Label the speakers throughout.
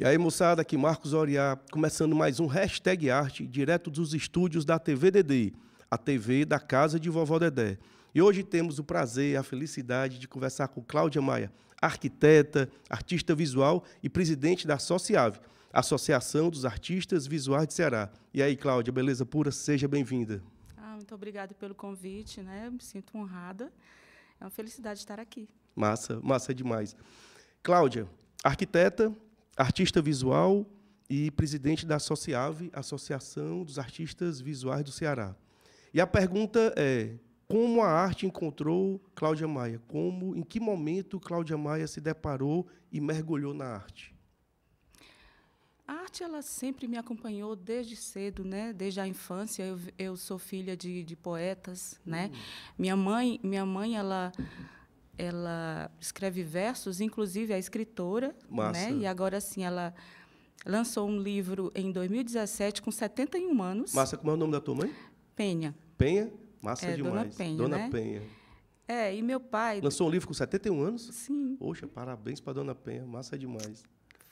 Speaker 1: aí, moçada, aqui Marcos Oriá, começando mais um Hashtag Arte, direto dos estúdios da TV Dedê, a TV da casa de Vovó Dedé. E hoje temos o prazer e a felicidade de conversar com Cláudia Maia, arquiteta, artista visual e presidente da Sociave, Associação dos Artistas Visuais de Ceará. E aí, Cláudia, beleza pura? Seja bem-vinda.
Speaker 2: Muito obrigada pelo convite, né? Eu me sinto honrada. É uma felicidade estar aqui.
Speaker 1: Massa, massa demais. Cláudia, arquiteta, artista visual e presidente da Sociave, Associação dos Artistas Visuais do Ceará. E a pergunta é: como a arte encontrou Cláudia Maia? Em que momento Cláudia Maia se deparou e mergulhou na arte?
Speaker 2: A arte ela sempre me acompanhou desde cedo, né? Desde a infância. Eu sou filha de poetas, né? Minha mãe ela escreve versos, inclusive é escritora,
Speaker 1: Massa.
Speaker 2: né? E agora sim ela lançou um livro em 2017 com 71 anos.
Speaker 1: Massa, como é o nome da tua mãe?
Speaker 2: Penha.
Speaker 1: Penha? Massa demais.
Speaker 2: Dona Penha,
Speaker 1: Dona
Speaker 2: né?
Speaker 1: Penha.
Speaker 2: E meu pai...
Speaker 1: Lançou um livro com 71 anos?
Speaker 2: Sim.
Speaker 1: Poxa, parabéns para Dona Penha, massa demais.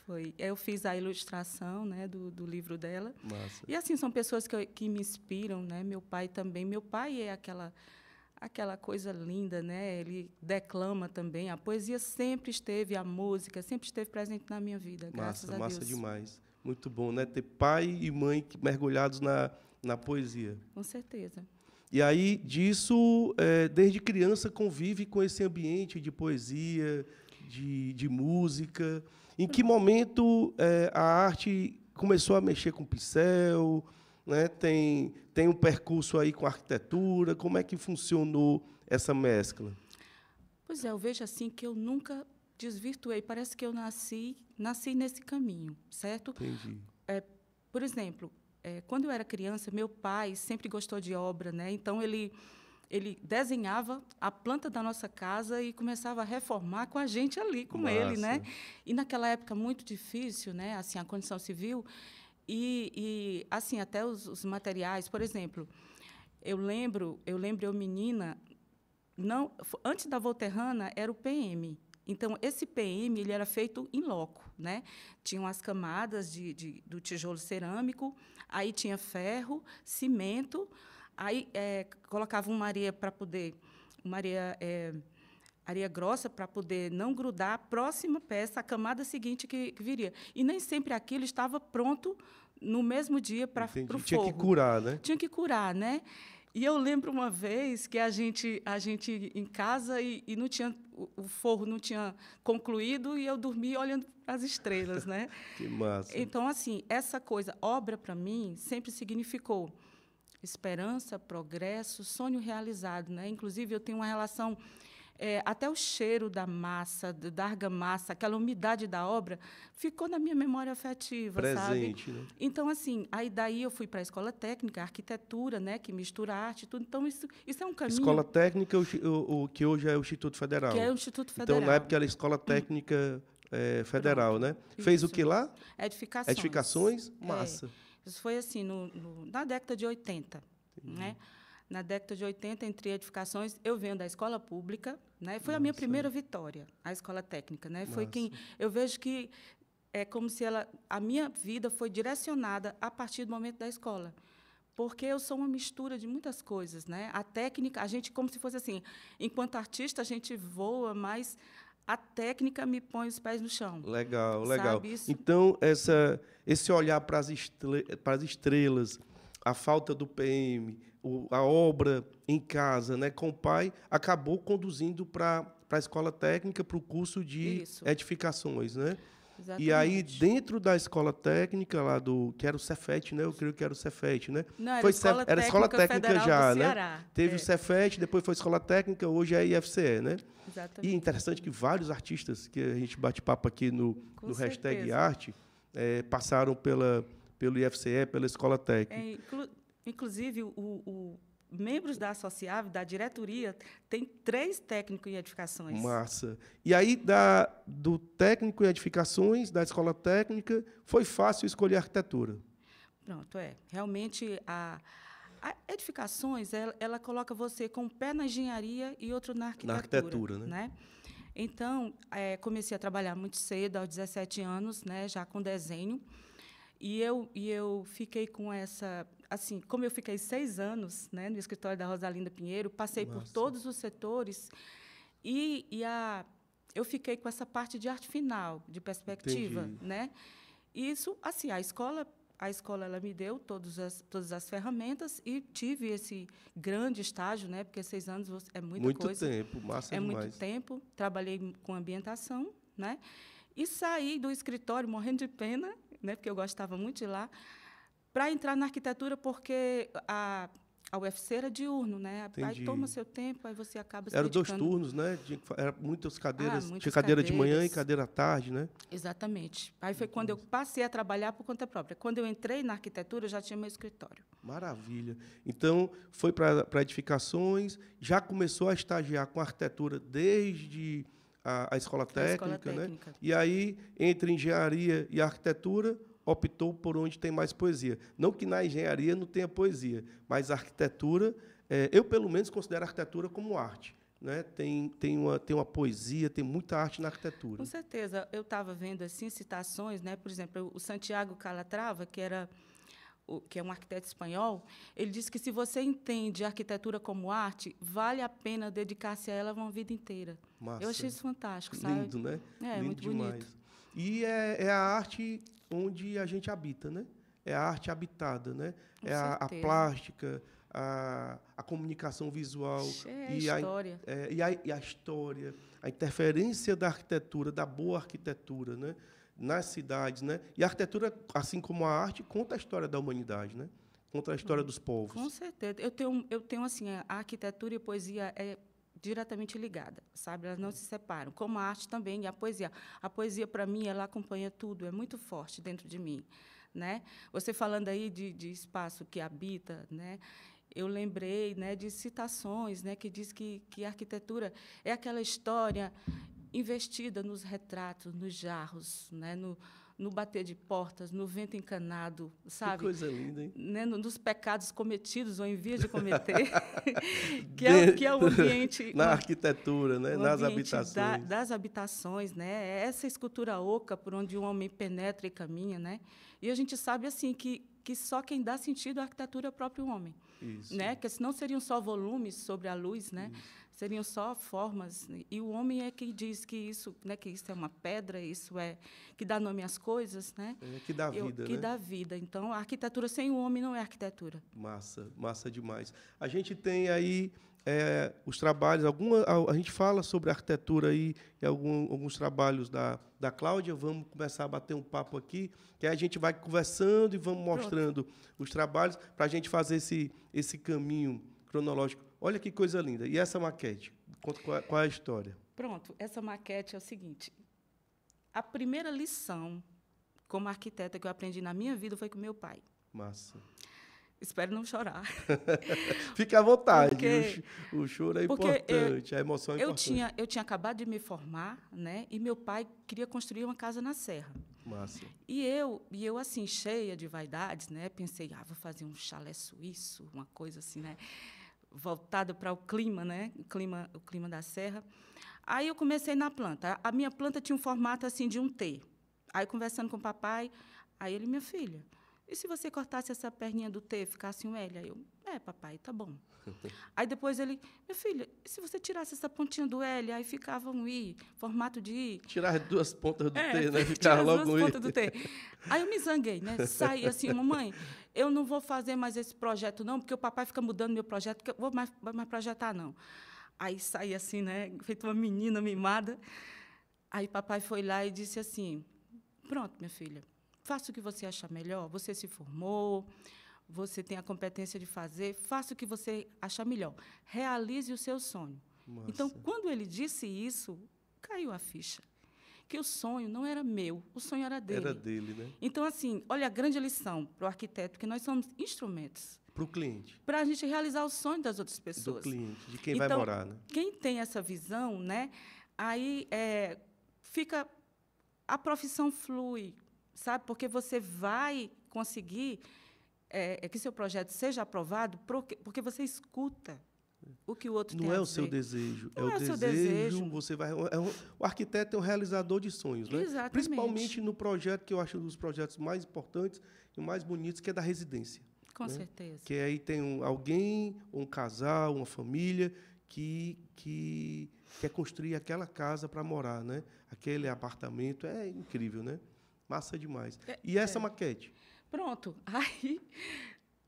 Speaker 2: Foi. Eu fiz a ilustração, né, do livro dela.
Speaker 1: Massa.
Speaker 2: E, assim, são pessoas que me inspiram, né? Meu pai também. Meu pai é aquela coisa linda, né? Ele declama também. A poesia sempre esteve, a música sempre esteve presente na minha vida, graças a Deus.
Speaker 1: Massa demais. Muito bom, né? Ter pai e mãe mergulhados na poesia.
Speaker 2: Com certeza.
Speaker 1: E aí, disso, desde criança, convive com esse ambiente de poesia, de música. Em que momento a arte começou a mexer com pincel? Né? Tem um percurso aí com arquitetura. Como é que funcionou essa mescla?
Speaker 2: Pois é, eu vejo assim que eu nunca desvirtuei. Parece que eu nasci nesse caminho, certo?
Speaker 1: Entendi.
Speaker 2: Por exemplo, quando eu era criança, meu pai sempre gostou de obra, né? Então ele desenhava a planta da nossa casa e começava a reformar com a gente ali, com ele, né? E naquela época muito difícil, né? Assim, a condição civil e assim até os materiais, por exemplo, eu lembro eu menina, não, antes da Volterrana era o PM. Então esse PM ele era feito in loco, né? Tinham as camadas do tijolo cerâmico, aí tinha ferro, cimento. Aí colocava areia grossa para poder não grudar a próxima peça, a camada seguinte que viria. E nem sempre aquilo estava pronto no mesmo dia para o forro.
Speaker 1: Tinha que curar, né?
Speaker 2: Tinha que curar, né? E eu lembro uma vez que a gente em casa e não tinha, o forro não tinha concluído e eu dormi olhando para as estrelas, né?
Speaker 1: Que massa.
Speaker 2: Então, assim, essa coisa, obra para mim sempre significou esperança, progresso, sonho realizado, né? Inclusive eu tenho uma relação até o cheiro da massa, da argamassa, aquela umidade da obra ficou na minha memória afetiva,
Speaker 1: presente,
Speaker 2: sabe?
Speaker 1: Né?
Speaker 2: Então assim, aí daí eu fui para a escola técnica, arquitetura, né, que mistura arte e tudo. Então isso é um caminho.
Speaker 1: Escola técnica, o que hoje é o Instituto Federal.
Speaker 2: Que é o Instituto Federal.
Speaker 1: Então na época era a Escola Técnica Federal,
Speaker 2: Pronto,
Speaker 1: né? Fez
Speaker 2: isso.
Speaker 1: O que lá?
Speaker 2: Edificações.
Speaker 1: Edificações, massa.
Speaker 2: Isso foi assim na década de 80, né? Na década de 80, entre edificações, eu venho da escola pública, né? Foi a minha primeira vitória, a escola técnica, né? Foi quem eu vejo que é como se a minha vida foi direcionada a partir do momento da escola, porque eu sou uma mistura de muitas coisas, né? A técnica, a gente como se fosse assim, enquanto artista a gente voa, mas a técnica me põe os pés no chão.
Speaker 1: Legal.
Speaker 2: Isso?
Speaker 1: Então esse olhar para as estrelas, a falta do PM, a obra em casa, né, com o pai, acabou conduzindo para a escola técnica, para o curso de edificações, né?
Speaker 2: Exatamente.
Speaker 1: E aí, dentro da escola técnica, lá que era o Cefet, né? Eu creio que era o Cefet, né?
Speaker 2: Não, era Escola Técnica
Speaker 1: já,
Speaker 2: do Ceará.
Speaker 1: Né? Teve o Cefet, depois foi a escola técnica, hoje é a IFCE, né?
Speaker 2: Exatamente.
Speaker 1: E é interessante que vários artistas, que a gente bate papo aqui no Hashtag Arte, passaram pelo IFCE, pela escola técnica.
Speaker 2: Inclusive, membros da Sociave, da diretoria, tem 3 técnicos em edificações.
Speaker 1: Massa. E aí, do técnico em edificações, da escola técnica, foi fácil escolher arquitetura?
Speaker 2: Pronto, realmente, a edificações, ela coloca você com um pé na engenharia e outro na arquitetura.
Speaker 1: Na arquitetura, né?
Speaker 2: Então, comecei a trabalhar muito cedo, aos 17 anos, né, já com desenho. E eu fiquei com essa... Assim, como eu fiquei 6 anos, né, no escritório da Rosalinda Pinheiro, passei por todos os setores, eu fiquei com essa parte de arte final, de perspectiva.
Speaker 1: Entendi.
Speaker 2: Né? E isso, assim, a escola ela me deu todas as ferramentas e tive esse grande estágio, né, porque 6 anos é muita coisa.
Speaker 1: Muito tempo, massa
Speaker 2: é
Speaker 1: demais.
Speaker 2: muito tempo. Trabalhei com ambientação, né, e saí do escritório morrendo de pena, né, porque eu gostava muito de lá, para entrar na arquitetura, porque a UFC era diurno, né?
Speaker 1: Entendi.
Speaker 2: Aí toma seu tempo, aí você acaba se
Speaker 1: Era 2
Speaker 2: dedicando.
Speaker 1: turnos, né? Era muitas cadeiras.
Speaker 2: Muitas
Speaker 1: Tinha cadeira de manhã e
Speaker 2: cadeiras.
Speaker 1: cadeira à tarde, né?
Speaker 2: Exatamente. Aí foi quando eu passei a trabalhar por conta própria. Quando eu entrei na arquitetura, eu já tinha meu escritório.
Speaker 1: Maravilha. Então, foi para edificações, já começou a estagiar com arquitetura desde a escola técnica, né? E aí, entre engenharia e arquitetura, optou por onde tem mais poesia. Não que na engenharia não tenha poesia, mas a arquitetura, eu, pelo menos, considero a arquitetura como arte. Né? Tem uma poesia, tem muita arte na arquitetura.
Speaker 2: Com certeza. Eu estava vendo assim, citações, né? Por exemplo, o Santiago Calatrava, que é um arquiteto espanhol, ele disse que, se você entende a arquitetura como arte, vale a pena dedicar-se a ela uma vida inteira.
Speaker 1: Massa.
Speaker 2: Eu achei isso fantástico, sabe?
Speaker 1: Lindo, né?
Speaker 2: Lindo muito
Speaker 1: demais.
Speaker 2: Bonito.
Speaker 1: E é a arte onde a gente habita, né? É a arte habitada, né?
Speaker 2: Com
Speaker 1: a plástica, a comunicação visual
Speaker 2: e a história.
Speaker 1: E a história, a interferência da arquitetura, da boa arquitetura, né? Nas cidades, né? E a arquitetura, assim como a arte, conta a história da humanidade, né? Conta a história dos povos.
Speaker 2: Com certeza. Eu tenho assim, a arquitetura e a poesia é diretamente ligada, sabe? Elas não se separam. Como a arte também e a poesia. A poesia, para mim, ela acompanha tudo, é muito forte dentro de mim, né? Você falando aí de espaço que habita, né? Eu lembrei, né, de citações, né, que diz que a arquitetura é aquela história investida nos retratos, nos jarros, né, no bater de portas, no vento encanado, sabe?
Speaker 1: Que coisa linda, hein?
Speaker 2: Né, nos pecados cometidos ou em vias de cometer, que é o ambiente...
Speaker 1: Na arquitetura, né? Nas habitações.
Speaker 2: Das habitações, né? É essa escultura oca por onde o homem penetra e caminha, né? E a gente sabe assim que só quem dá sentido à arquitetura é o próprio homem.
Speaker 1: Isso.
Speaker 2: Né? Porque senão seriam só volumes sobre a luz, né? Seriam só formas. E o homem é que diz que isso, né, que isso é uma pedra, isso é que dá nome às coisas, né?
Speaker 1: Que dá vida,
Speaker 2: que dá vida. Então, a arquitetura sem o homem não é arquitetura.
Speaker 1: Massa demais. A gente tem aí os trabalhos, a gente fala sobre arquitetura aí, e alguns trabalhos da Cláudia. Vamos começar a bater um papo aqui, que aí a gente vai conversando e vamos mostrando os trabalhos para a gente fazer esse caminho cronológico. Olha que coisa linda. E essa maquete? Conta qual é a história.
Speaker 2: Pronto, essa maquete é o seguinte. A primeira lição como arquiteta que eu aprendi na minha vida foi com meu pai.
Speaker 1: Massa.
Speaker 2: Espero não chorar.
Speaker 1: Fique à vontade. O choro é importante, a emoção é importante.
Speaker 2: Eu tinha acabado de me formar, né? E meu pai queria construir uma casa na Serra.
Speaker 1: Massa.
Speaker 2: E eu assim, cheia de vaidades, né? Pensei, vou fazer um chalé suíço, uma coisa assim, né? Voltada para o clima, né? O clima da Serra. Aí eu comecei na planta. A minha planta tinha um formato assim de um T. Aí, conversando com o papai, aí ele, minha filha, e se você cortasse essa perninha do T, ficasse um L? Aí eu, papai, tá bom. Aí depois ele, minha filha, e se você tirasse essa pontinha do L, aí ficava um I, formato de I?
Speaker 1: Tirar as 2 pontas do T, né? Ficava logo um I.
Speaker 2: 2 pontas do T. Aí eu me zanguei, né? Saí assim, mamãe, eu não vou fazer mais esse projeto, não, porque o papai fica mudando meu projeto, porque eu vou mais projetar, não. Aí saí assim, né? Feito uma menina mimada. Aí papai foi lá e disse assim, pronto, minha filha, faça o que você achar melhor. Você se formou, você tem a competência de fazer, faça o que você achar melhor. Realize o seu sonho.
Speaker 1: Massa.
Speaker 2: Então, quando ele disse isso, caiu a ficha. Que o sonho não era meu, o sonho era dele.
Speaker 1: Era dele, né?
Speaker 2: Então, assim, olha a grande lição para o arquiteto, que nós somos instrumentos.
Speaker 1: Para o cliente.
Speaker 2: Para a gente realizar o sonho das outras pessoas.
Speaker 1: Do cliente, de quem vai morar, né?
Speaker 2: Quem tem essa visão, né, aí fica... A profissão flui, sabe? Porque você vai conseguir que seu projeto seja aprovado porque você escuta. o que o outro tem
Speaker 1: Não
Speaker 2: a
Speaker 1: é o
Speaker 2: dizer.
Speaker 1: seu desejo,
Speaker 2: Não
Speaker 1: é o
Speaker 2: seu
Speaker 1: desejo. Você vai, o arquiteto é um realizador de sonhos, né?
Speaker 2: Exatamente.
Speaker 1: Principalmente no projeto que eu acho um dos projetos mais importantes e mais bonitos, que é da residência.
Speaker 2: Com
Speaker 1: né?
Speaker 2: certeza.
Speaker 1: Que aí tem alguém, um casal, uma família que quer construir aquela casa para morar, né? Aquele apartamento é incrível, né? Massa demais. E essa maquete?
Speaker 2: Pronto. Aí,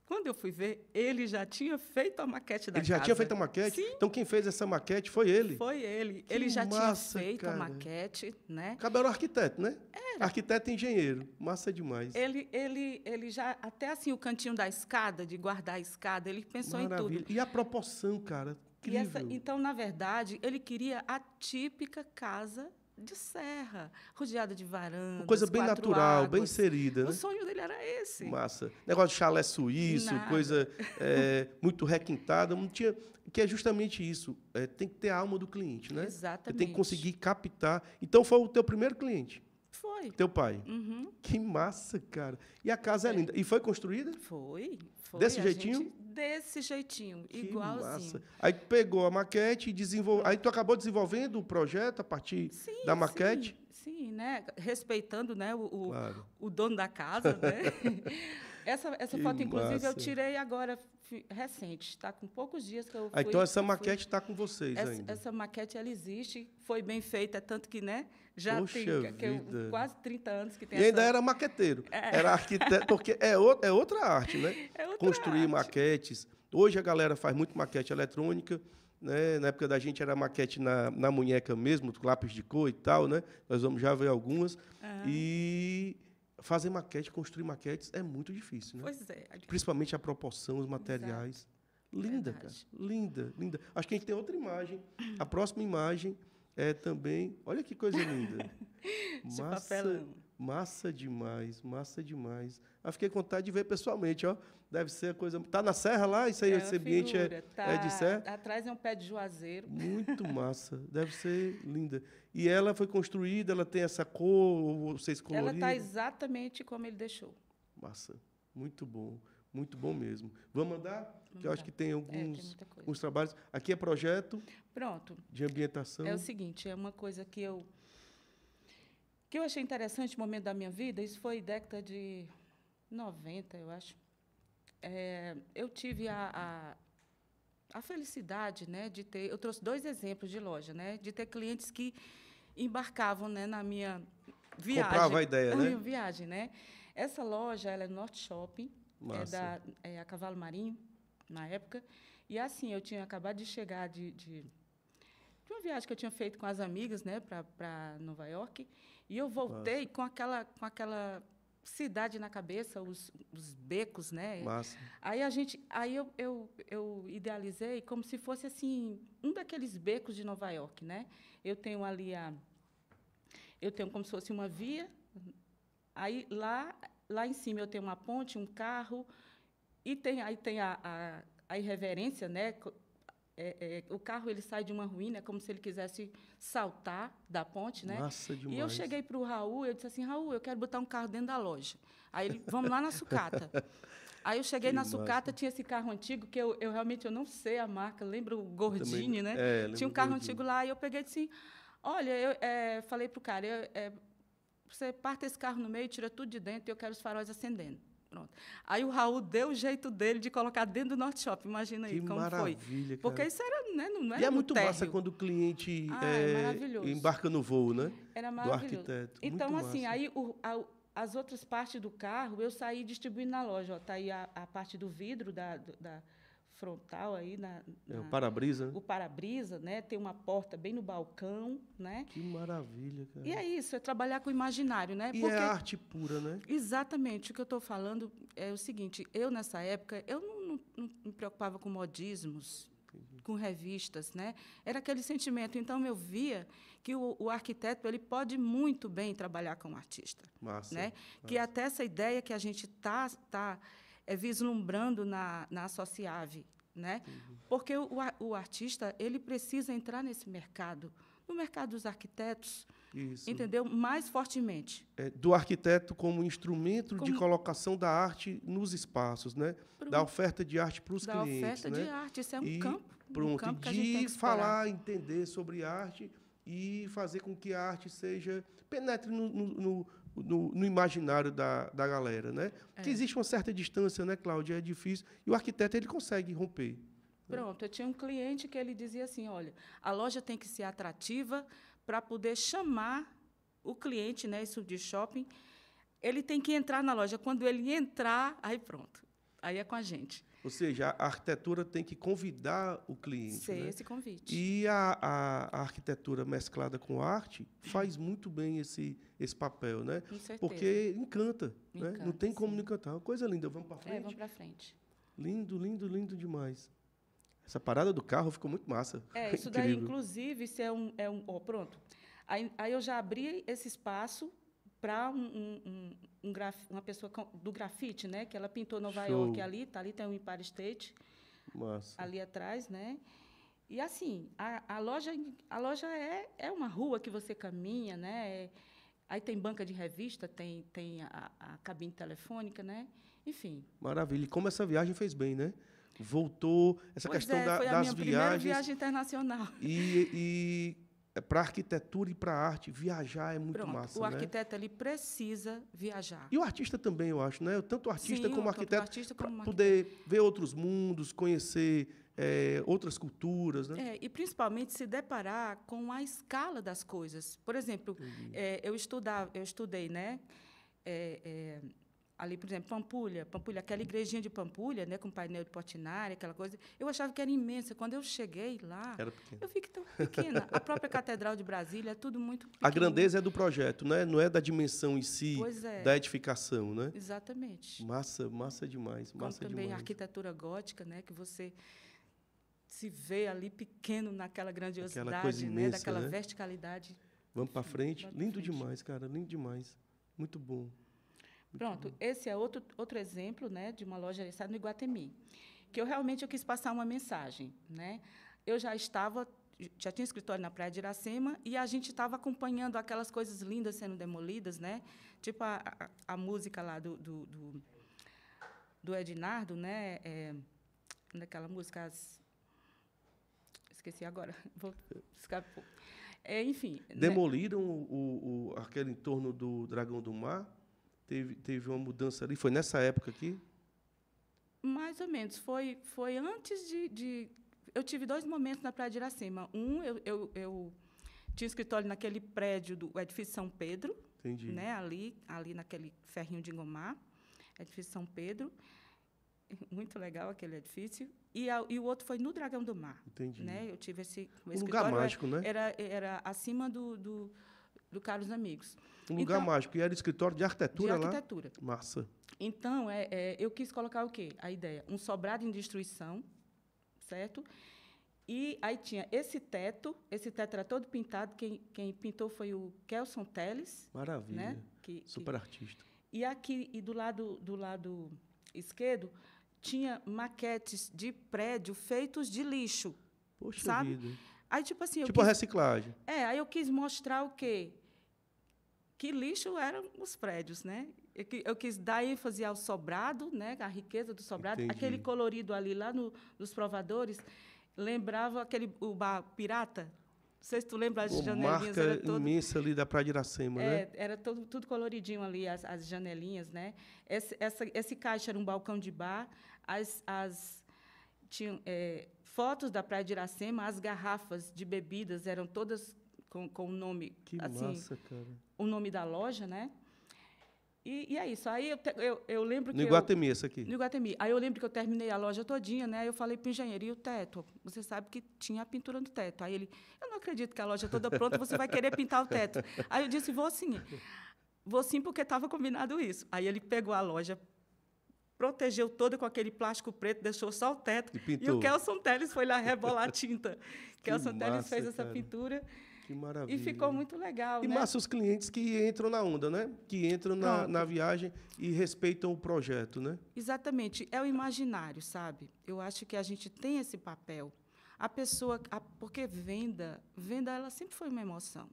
Speaker 2: quando eu fui ver, ele já tinha feito a maquete da casa.
Speaker 1: Ele já tinha feito a maquete?
Speaker 2: Sim.
Speaker 1: Então, quem fez essa maquete foi ele?
Speaker 2: Foi ele.
Speaker 1: Que
Speaker 2: Ele já
Speaker 1: massa,
Speaker 2: tinha feito
Speaker 1: cara.
Speaker 2: a maquete, né?
Speaker 1: Acabou era arquiteto, né? Era. Arquiteto e engenheiro. Massa demais.
Speaker 2: Ele já, até assim, o cantinho da escada, de guardar a escada, ele pensou
Speaker 1: Maravilha.
Speaker 2: em tudo.
Speaker 1: E a proporção, cara? Incrível.
Speaker 2: Então, na verdade, ele queria a típica casa de serra, rodeada de varandas,
Speaker 1: Uma coisa bem natural,
Speaker 2: águas.
Speaker 1: bem inserida, né?
Speaker 2: O sonho dele era esse.
Speaker 1: Massa. Negócio de chalé suíço,
Speaker 2: Nada.
Speaker 1: coisa muito requintada. Não tinha, que é justamente isso. Tem que ter a alma do cliente, né?
Speaker 2: Exatamente.
Speaker 1: Você tem que conseguir captar. Então, foi o teu primeiro cliente?
Speaker 2: Foi.
Speaker 1: Teu pai?
Speaker 2: Uhum.
Speaker 1: Que massa, cara. E a casa é linda. E foi construída?
Speaker 2: Foi.
Speaker 1: Desse jeitinho?
Speaker 2: Desse jeitinho,
Speaker 1: Que
Speaker 2: igualzinho.
Speaker 1: massa. Aí tu pegou a maquete e desenvolveu. Aí tu acabou desenvolvendo o projeto a partir da maquete?
Speaker 2: Sim, né? Respeitando, né,
Speaker 1: Claro.
Speaker 2: o dono da casa, né? Essa
Speaker 1: Que
Speaker 2: foto, inclusive, eu
Speaker 1: massa.
Speaker 2: tirei agora, recente. Está com poucos dias que eu fui.
Speaker 1: Ah, então essa maquete está com vocês ainda?
Speaker 2: Essa maquete, ela existe, foi bem feita, tanto que, né, já
Speaker 1: Poxa
Speaker 2: tem
Speaker 1: vida.
Speaker 2: quase 30 anos que tem
Speaker 1: E ainda era maqueteiro. Era arquiteto, porque é outra arte, né?
Speaker 2: É outra
Speaker 1: Construir
Speaker 2: arte.
Speaker 1: maquetes. Hoje a galera faz muito maquete eletrônica, né? Na época da gente era maquete na munheca mesmo, lápis de cor e tal, né? Nós vamos já ver algumas. E fazer maquete, construir maquetes é muito difícil, né?
Speaker 2: Pois é.
Speaker 1: Principalmente a proporção, os materiais. Linda,
Speaker 2: Verdade.
Speaker 1: cara. Linda, linda. Acho que a gente tem outra imagem. A próxima imagem é também... Olha que coisa linda.
Speaker 2: De papelão.
Speaker 1: Massa demais, massa demais. Eu fiquei com vontade de ver pessoalmente, ó. Deve ser a coisa... Tá na serra lá? Isso aí, esse ambiente é de serra?
Speaker 2: Atrás é um pé de juazeiro.
Speaker 1: Muito massa. Deve ser linda. E ela foi construída, ela tem essa cor, vocês coloriram?
Speaker 2: Ela está exatamente como ele deixou.
Speaker 1: Massa. Muito bom. Muito bom mesmo. Vamos andar? Que eu acho que tem
Speaker 2: tem
Speaker 1: alguns
Speaker 2: muita coisa.
Speaker 1: trabalhos. Aqui é projeto
Speaker 2: Pronto.
Speaker 1: de ambientação.
Speaker 2: É o seguinte, é uma coisa que eu achei interessante no momento da minha vida, isso foi década de 90, eu acho. Eu tive a felicidade, né, de ter... Eu trouxe 2 exemplos de loja, né, de ter clientes que embarcavam, né, na minha viagem.
Speaker 1: Comprava a ideia,
Speaker 2: na
Speaker 1: né?
Speaker 2: minha viagem, né? Essa loja, ela é Norte Shopping,
Speaker 1: Massa.
Speaker 2: é a Cavalo Marinho, na época. E, assim, eu tinha acabado de chegar de uma viagem que eu tinha feito com as amigas, né, para Nova York, e eu voltei com aquela cidade na cabeça, os becos, né?
Speaker 1: Massa.
Speaker 2: Aí eu idealizei como se fosse assim um daqueles becos de Nova York, né? Eu tenho ali eu tenho como se fosse uma via. Aí lá em cima eu tenho uma ponte, um carro, e aí tem a irreverência, né? O carro ele sai de uma ruína, como se ele quisesse saltar da ponte, né?
Speaker 1: Massa demais.
Speaker 2: E eu cheguei para o Raul, eu disse assim, Raul, eu quero botar um carro dentro da loja. Aí ele, vamos lá na sucata. Aí eu cheguei na sucata, tinha esse carro antigo, que eu realmente não sei a marca, lembro o Gordini, né? Tinha um carro antigo lá, e eu peguei e disse assim, olha, eu falei para o cara, você parte esse carro no meio, tira tudo de dentro, e eu quero os faróis acendendo. Pronto. Aí o Raul deu o jeito dele de colocar dentro do Norte Shopping. Imagina aí como foi.
Speaker 1: Maravilha, cara.
Speaker 2: Porque isso era, né, não era
Speaker 1: E é muito
Speaker 2: térreo.
Speaker 1: massa quando o cliente
Speaker 2: maravilhoso.
Speaker 1: embarca no voo, né?
Speaker 2: Era maravilhoso.
Speaker 1: Do arquiteto.
Speaker 2: Então,
Speaker 1: muito
Speaker 2: assim,
Speaker 1: massa.
Speaker 2: aí as outras partes do carro eu saí distribuindo na loja. Está aí a parte do vidro da frontal aí
Speaker 1: O para-brisa, né?
Speaker 2: o para-brisa, né? Tem uma porta bem no balcão, né?
Speaker 1: Que maravilha, cara.
Speaker 2: E é isso, é trabalhar com o imaginário, né?
Speaker 1: E é arte pura, né?
Speaker 2: Exatamente. O que eu estou falando é o seguinte, eu, nessa época, eu não me preocupava com modismos, com revistas, né? Era aquele sentimento. Então, eu via que o arquiteto ele pode muito bem trabalhar com o artista.
Speaker 1: Massa.
Speaker 2: Né? Que até essa ideia que a gente está vislumbrando na Associave, né? Porque o artista ele precisa entrar nesse mercado, no mercado dos arquitetos,
Speaker 1: Isso.
Speaker 2: entendeu? Mais fortemente.
Speaker 1: Do arquiteto como instrumento de colocação da arte nos espaços, né? Da oferta de arte para os clientes.
Speaker 2: Da oferta
Speaker 1: né?
Speaker 2: de arte, isso é um campo.
Speaker 1: Pronto,
Speaker 2: campo que a gente tem
Speaker 1: de
Speaker 2: que explorar.
Speaker 1: falar, entender sobre arte e fazer com que a arte seja penetre no imaginário da galera, né? Porque existe uma certa distância, né, Cláudia? É difícil. E o arquiteto ele consegue romper.
Speaker 2: Pronto, eu tinha um cliente que ele dizia assim, olha, a loja tem que ser atrativa para poder chamar o cliente, né, isso de shopping, ele tem que entrar na loja. Quando ele entrar, aí pronto, aí é com a gente.
Speaker 1: Ou seja, a arquitetura tem que convidar o cliente.
Speaker 2: Ser
Speaker 1: né?
Speaker 2: esse convite.
Speaker 1: E a arquitetura mesclada com arte faz muito bem esse papel, né?
Speaker 2: Com certeza.
Speaker 1: Porque encanta, né?
Speaker 2: Encanta,
Speaker 1: Não tem como
Speaker 2: sim.
Speaker 1: não encantar. Uma coisa linda. Vamos para frente?
Speaker 2: Vamos para frente.
Speaker 1: Lindo, lindo, lindo demais. Essa parada do carro ficou muito massa.
Speaker 2: Isso daí,
Speaker 1: Incrível.
Speaker 2: inclusive, isso pronto. Aí eu já abri esse espaço para uma pessoa do grafite, né? Que ela pintou Nova
Speaker 1: Show.
Speaker 2: York ali, tá ali tem o Empire State,
Speaker 1: Massa.
Speaker 2: ali atrás, né? E assim, a loja é uma rua que você caminha, né? Aí tem banca de revista, tem a cabine telefônica, né? Enfim.
Speaker 1: Maravilha. E como essa viagem fez bem, né? Voltou essa
Speaker 2: Pois
Speaker 1: questão
Speaker 2: foi a
Speaker 1: das
Speaker 2: minha primeira
Speaker 1: viagens.
Speaker 2: viagem internacional.
Speaker 1: E para a arquitetura e para a arte, viajar é muito
Speaker 2: Pronto,
Speaker 1: massa,
Speaker 2: o
Speaker 1: né?
Speaker 2: arquiteto ele precisa viajar.
Speaker 1: E o artista também, eu acho, né? Tanto o artista
Speaker 2: Sim,
Speaker 1: como o
Speaker 2: tanto o
Speaker 1: arquiteto,
Speaker 2: artista
Speaker 1: para
Speaker 2: como o
Speaker 1: poder ver outros mundos, conhecer outras culturas, né?
Speaker 2: E principalmente se deparar com a escala das coisas. Por exemplo, eu estudei, né? Ali, por exemplo, Pampulha, aquela igrejinha de Pampulha, né, com painel de Portinari, aquela coisa, eu achava que era imensa. Quando eu cheguei lá, eu fiquei tão pequena. A própria Catedral de Brasília é tudo muito pequeno.
Speaker 1: A grandeza é do projeto, né? Não é da dimensão em si, da edificação, né?
Speaker 2: Exatamente.
Speaker 1: Massa, massa demais.
Speaker 2: Como
Speaker 1: Massa
Speaker 2: também
Speaker 1: demais.
Speaker 2: a arquitetura gótica, né, que você se vê ali pequeno naquela grandiosidade,
Speaker 1: aquela coisa imensa,
Speaker 2: daquela
Speaker 1: né?
Speaker 2: verticalidade.
Speaker 1: Vamos para frente?
Speaker 2: Vamos pra
Speaker 1: Lindo
Speaker 2: frente.
Speaker 1: demais, cara. Lindo demais. Muito bom.
Speaker 2: Pronto, esse é outro exemplo, né, de uma loja no Iguatemi, que eu quis passar uma mensagem, né? Eu já tinha escritório na Praia de Iracema e a gente estava acompanhando aquelas coisas lindas sendo demolidas, né? Tipo a música lá do Ednardo, né? Daquela música, esqueci agora, escapou. Enfim.
Speaker 1: Demoliram aquele entorno do Dragão do Mar. Teve uma mudança ali. Foi nessa época aqui?
Speaker 2: Mais ou menos. Foi antes de... Eu tive 2 momentos na Praia de Iracema. Eu tinha escritório naquele prédio do edifício São Pedro.
Speaker 1: Entendi.
Speaker 2: Né, ali naquele ferrinho de engomar. Edifício São Pedro. Muito legal aquele edifício. E o outro foi no Dragão do Mar.
Speaker 1: Entendi.
Speaker 2: Né? Eu tive esse...
Speaker 1: Um lugar mágico, né?
Speaker 2: Era acima do Carlos Amigos.
Speaker 1: Um lugar mágico. E era escritório de arquitetura lá?
Speaker 2: De arquitetura.
Speaker 1: Massa.
Speaker 2: Então, eu quis colocar o quê? A ideia, um sobrado em destruição, certo? E aí tinha esse teto era todo pintado, quem pintou foi o Kelson Teles.
Speaker 1: Maravilha.
Speaker 2: Né?
Speaker 1: Super artista.
Speaker 2: E aqui, do lado esquerdo, tinha maquetes de prédio feitos de lixo.
Speaker 1: Poxa
Speaker 2: sabe?
Speaker 1: vida.
Speaker 2: Aí, tipo assim...
Speaker 1: Tipo a reciclagem.
Speaker 2: Aí eu quis mostrar o quê? Que lixo eram os prédios, né? Eu quis dar ênfase ao sobrado, né? A riqueza do sobrado.
Speaker 1: Entendi.
Speaker 2: Aquele colorido ali, lá nos provadores, lembrava o bar Pirata. Não sei se tu lembra, as janelinhas.
Speaker 1: Marca imensa ali da Praia de Iracema, né?
Speaker 2: Era tudo coloridinho ali, as janelinhas, né? Esse caixa era um balcão de bar. Tinham fotos da Praia de Iracema, as garrafas de bebidas eram todas com o nome...
Speaker 1: Que
Speaker 2: assim,
Speaker 1: massa, cara.
Speaker 2: O nome da loja, né? E é isso. Aí eu lembro que...
Speaker 1: No Iguatemi, essa aqui.
Speaker 2: No Iguatemi. Aí eu lembro que eu terminei a loja todinha, né? Aí eu falei para o engenheiro, e o teto? Você sabe que tinha a pintura no teto. Aí ele, eu não acredito que a loja toda pronta, você vai querer pintar o teto. Aí eu disse, vou sim. Vou sim, porque estava combinado isso. Aí ele pegou a loja, protegeu toda com aquele plástico preto, deixou só o teto. E o Kelson Teles foi lá rebolar a tinta. Kelson Teles fez essa pintura.
Speaker 1: Que maravilha.
Speaker 2: E ficou muito legal,
Speaker 1: e
Speaker 2: né?
Speaker 1: massa os clientes que entram na onda, né? Que entram na viagem e respeitam o projeto, né?
Speaker 2: Exatamente. É o imaginário, sabe? Eu acho que a gente tem esse papel. A pessoa... porque venda ela sempre foi uma emoção.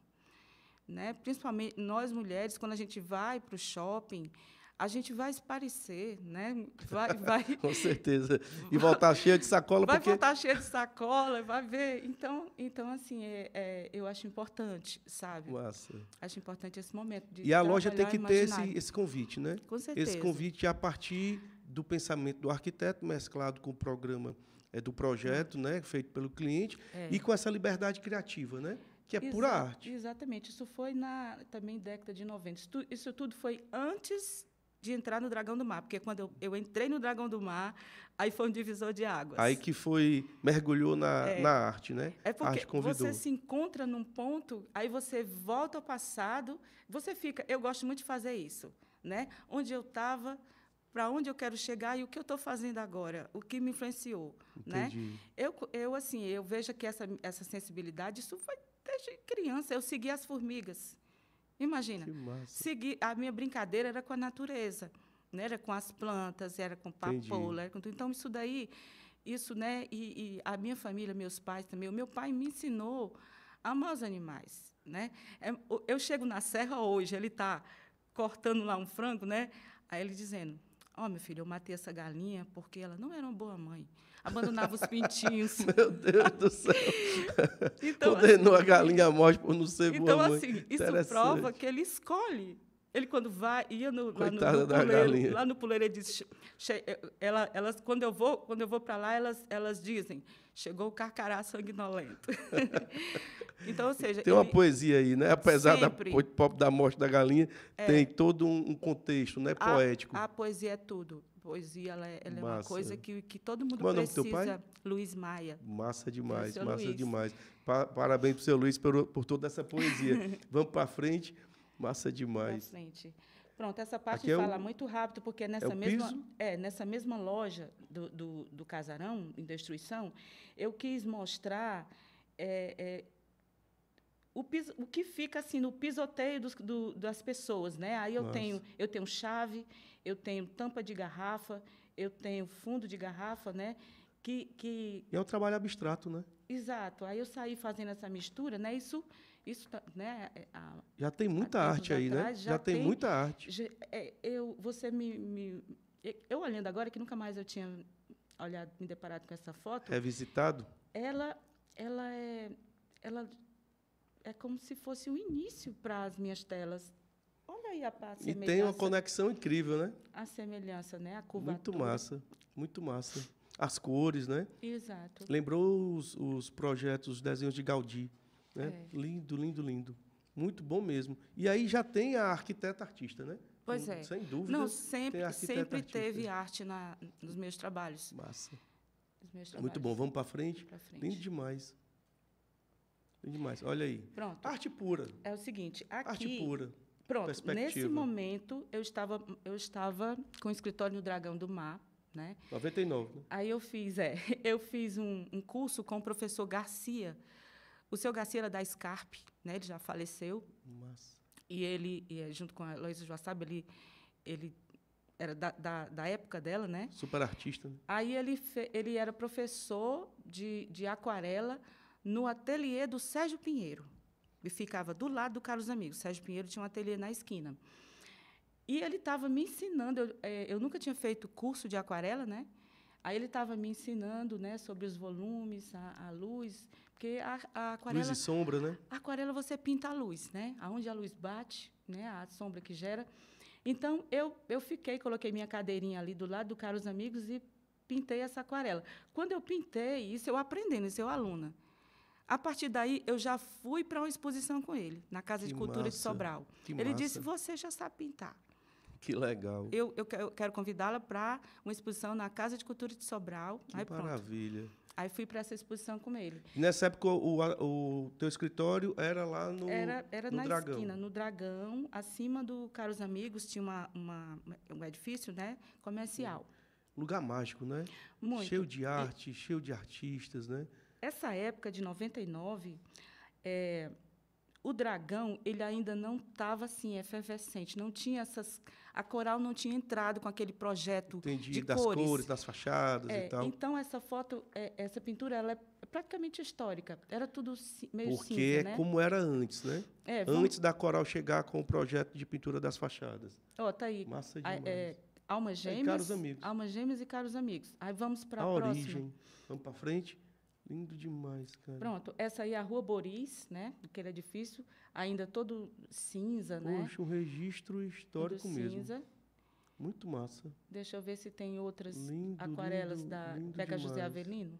Speaker 2: Né? Principalmente nós, mulheres, quando a gente vai para o shopping, a gente vai esparecer, né? Vai
Speaker 1: Com certeza. E voltar cheia de sacola,
Speaker 2: vai
Speaker 1: porque...
Speaker 2: voltar cheia de sacola, vai ver. Então assim, eu acho importante, sabe?
Speaker 1: Massa.
Speaker 2: Acho importante esse momento de
Speaker 1: E a loja tem que
Speaker 2: trabalhar o
Speaker 1: ter
Speaker 2: imaginário.
Speaker 1: esse convite, né?
Speaker 2: Com certeza.
Speaker 1: Esse convite a partir do pensamento do arquiteto, mesclado com o programa do projeto, né? Feito pelo cliente, e com essa liberdade criativa, né? Que é pura arte.
Speaker 2: Exatamente. Isso foi também década de 90. Isso tudo foi antes de entrar no Dragão do Mar, porque quando eu entrei no Dragão do Mar, aí foi um divisor de águas.
Speaker 1: Aí que mergulhou na arte, né?
Speaker 2: É porque
Speaker 1: a arte convidou.
Speaker 2: você se encontra num ponto, aí você volta ao passado, você fica... Eu gosto muito de fazer isso, né? Onde eu estava, para onde eu quero chegar e o que eu estou fazendo agora, o que me influenciou.
Speaker 1: Entendi.
Speaker 2: Né? Eu vejo que essa sensibilidade, isso foi desde criança. Eu segui as formigas. Imagina, a minha brincadeira era com a natureza, né? Era com as plantas, era com papoula, era com tudo. Então, né? E a minha família, meus pais também. O meu pai me ensinou a amar os animais, né? Eu chego na serra hoje, ele está cortando lá um frango, né? Aí ele dizendo: meu filho, eu matei essa galinha porque ela não era uma boa mãe. Abandonava os pintinhos.
Speaker 1: Meu Deus do céu.
Speaker 2: Então,
Speaker 1: condenou a galinha à morte por não ser boa mãe.
Speaker 2: Então, assim, isso prova que ele escolhe. Ele, quando ia lá no puleiro, ele diz... quando eu vou para lá, elas dizem: chegou o carcará sanguinolento. Então, ou seja...
Speaker 1: Tem uma poesia aí, né? Apesar da morte da galinha, tem todo um contexto, né? Poético.
Speaker 2: A poesia é tudo. Poesia ela é uma coisa que todo mundo precisa.
Speaker 1: Qual é o nome do teu pai?
Speaker 2: Luiz Maia.
Speaker 1: Massa demais, massa demais. Parabéns para o seu Luiz por toda essa poesia. Vamos para frente. Massa demais.
Speaker 2: Para frente. Pronto, essa parte fala muito rápido, porque nessa mesma loja do casarão, em destruição, eu quis mostrar o que fica assim no pisoteio das pessoas, né? Aí eu tenho chave, eu tenho tampa de garrafa, eu tenho fundo de garrafa, né?
Speaker 1: E é um trabalho abstrato, né?
Speaker 2: Exato. Aí eu saí fazendo essa mistura, né? Isso, né?
Speaker 1: Já tem muita arte aí, né? Já tem muita arte.
Speaker 2: Eu olhando agora, que nunca mais eu tinha me deparado com essa foto.
Speaker 1: Revisitado?
Speaker 2: Ela é como se fosse o início para as minhas telas. Olha aí a semelhança.
Speaker 1: E tem uma conexão incrível, né?
Speaker 2: A semelhança, né? A curvatura.
Speaker 1: Muito massa, muito massa. As cores, né?
Speaker 2: Exato.
Speaker 1: Lembrou os projetos, os desenhos de Gaudí, né? Lindo, lindo, lindo. Muito bom mesmo. E aí já tem a arquiteta artista, né?
Speaker 2: Pois é.
Speaker 1: Sem dúvida.
Speaker 2: Não, sempre teve arte nos meus trabalhos.
Speaker 1: Massa.
Speaker 2: Nos meus trabalhos.
Speaker 1: Muito bom. Vamos para frente? Lindo demais. Lindo demais. Olha aí.
Speaker 2: Pronto.
Speaker 1: Arte pura.
Speaker 2: É o seguinte, aqui...
Speaker 1: Arte pura.
Speaker 2: Pronto. Nesse momento, eu estava com o escritório no Dragão do Mar, né?
Speaker 1: 99, né?
Speaker 2: Aí eu fiz um curso com o professor Garcia. O seu Garcia era da Scarpe, né? Ele já faleceu.
Speaker 1: Massa.
Speaker 2: E ele, junto com a Heloísa Joaçaba, ele era da época dela, né?
Speaker 1: Super artista. Né?
Speaker 2: Aí ele era professor de aquarela no ateliê do Sérgio Pinheiro. E ficava do lado do Carlos Amigos. O Sérgio Pinheiro tinha um ateliê na esquina. E ele estava me ensinando. Eu nunca tinha feito curso de aquarela, né? Aí ele estava me ensinando, né, sobre os volumes, a luz, porque a aquarela...
Speaker 1: Luz e sombra, né?
Speaker 2: A aquarela você pinta a luz, né? Aonde a luz bate, né, a sombra que gera. Então, eu coloquei minha cadeirinha ali do lado do Carlos Amigos e pintei essa aquarela. Quando eu pintei, isso eu aprendendo, isso eu aluna. A partir daí, eu já fui para uma exposição com ele, na Casa de Cultura de Sobral. Ele disse: você já sabe pintar.
Speaker 1: Que legal.
Speaker 2: Eu quero convidá-la para uma exposição na Casa de Cultura de Sobral.
Speaker 1: Que maravilha.
Speaker 2: Aí fui para essa exposição com ele.
Speaker 1: Nessa época, o teu escritório era lá no
Speaker 2: Era
Speaker 1: no
Speaker 2: na
Speaker 1: Dragão.
Speaker 2: Esquina, no Dragão. Acima do Caros Amigos tinha um edifício, né, comercial.
Speaker 1: Lugar mágico, né?
Speaker 2: Muito.
Speaker 1: Cheio de arte, cheio de artistas, né?
Speaker 2: Essa época de 99, o Dragão ele ainda não estava assim efervescente, não tinha a Coral não tinha entrado com aquele projeto
Speaker 1: Entendi,
Speaker 2: de
Speaker 1: das
Speaker 2: cores.
Speaker 1: cores, das fachadas e tal.
Speaker 2: Então, essa foto, essa pintura, ela é praticamente histórica. Era tudo meio
Speaker 1: Porque
Speaker 2: cinza,
Speaker 1: é
Speaker 2: né?
Speaker 1: como era antes, né? Antes da Coral chegar com o projeto de pintura das fachadas.
Speaker 2: Ó, tá aí.
Speaker 1: Massa demais.
Speaker 2: Almas Gêmeas.
Speaker 1: Caros Amigos.
Speaker 2: Almas Gêmeas e Caros Amigos. Aí vamos para a próxima.
Speaker 1: Origem. Vamos para frente. Lindo demais, cara.
Speaker 2: Pronto, essa aí é a Rua Boris, né? Aquele edifício, ainda todo cinza, né?
Speaker 1: Poxa, um registro histórico
Speaker 2: Todo
Speaker 1: mesmo.
Speaker 2: cinza.
Speaker 1: Muito massa.
Speaker 2: Deixa eu ver se tem outras
Speaker 1: Lindo,
Speaker 2: aquarelas
Speaker 1: lindo,
Speaker 2: da
Speaker 1: lindo
Speaker 2: Beca José
Speaker 1: demais.
Speaker 2: Avelino.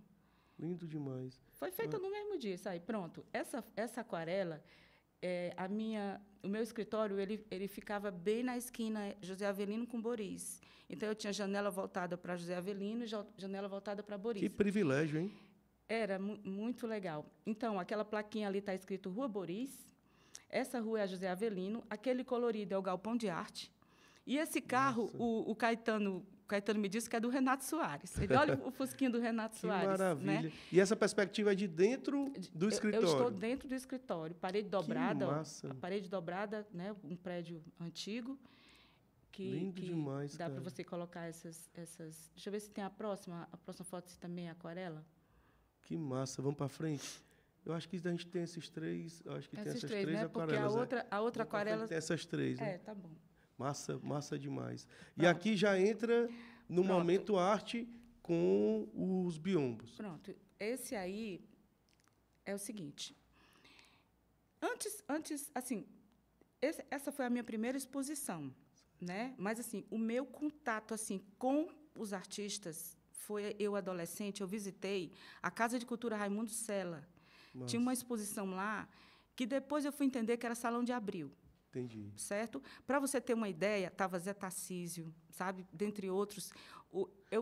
Speaker 1: Lindo demais.
Speaker 2: Foi feita no mesmo dia, isso aí. Pronto. Essa aquarela, o meu escritório, ele ficava bem na esquina José Avelino com Boris. Então, eu tinha janela voltada para José Avelino e janela voltada para Boris.
Speaker 1: Que privilégio, hein?
Speaker 2: Era muito legal. Então, aquela plaquinha ali está escrito Rua Boris. Essa rua é a José Avelino. Aquele colorido é o Galpão de Arte. E esse carro, o Caetano me disse que é do Renato Soares. Ele olha o fusquinho do Renato Soares.
Speaker 1: Que maravilha.
Speaker 2: Né?
Speaker 1: E essa perspectiva é de dentro do escritório?
Speaker 2: Eu estou dentro do escritório. Parede dobrada.
Speaker 1: Que massa.
Speaker 2: A parede dobrada, né? Um prédio antigo.
Speaker 1: Lindo demais,
Speaker 2: dá
Speaker 1: cara.
Speaker 2: para você colocar essas... Deixa eu ver se tem a próxima foto, se também é aquarela.
Speaker 1: Que massa. Vamos para frente? Eu acho que a gente tem esses três. Acho que tem essas três
Speaker 2: né?
Speaker 1: aquarelas.
Speaker 2: Porque a outra aquarela...
Speaker 1: Tem essas três, né?
Speaker 2: Tá bom.
Speaker 1: Massa demais.
Speaker 2: Pronto.
Speaker 1: E aqui já entra no momento arte com os biombos.
Speaker 2: Pronto. Esse aí é o seguinte. Antes assim, essa foi a minha primeira exposição, né? Mas assim, o meu contato assim com os artistas foi eu adolescente, eu visitei a Casa de Cultura Raimundo Sela.
Speaker 1: Nossa.
Speaker 2: Tinha uma exposição lá que depois eu fui entender que era Salão de Abril.
Speaker 1: Entendi.
Speaker 2: Certo? Para você ter uma ideia, estava Zé Tarcísio, sabe? Dentre outros.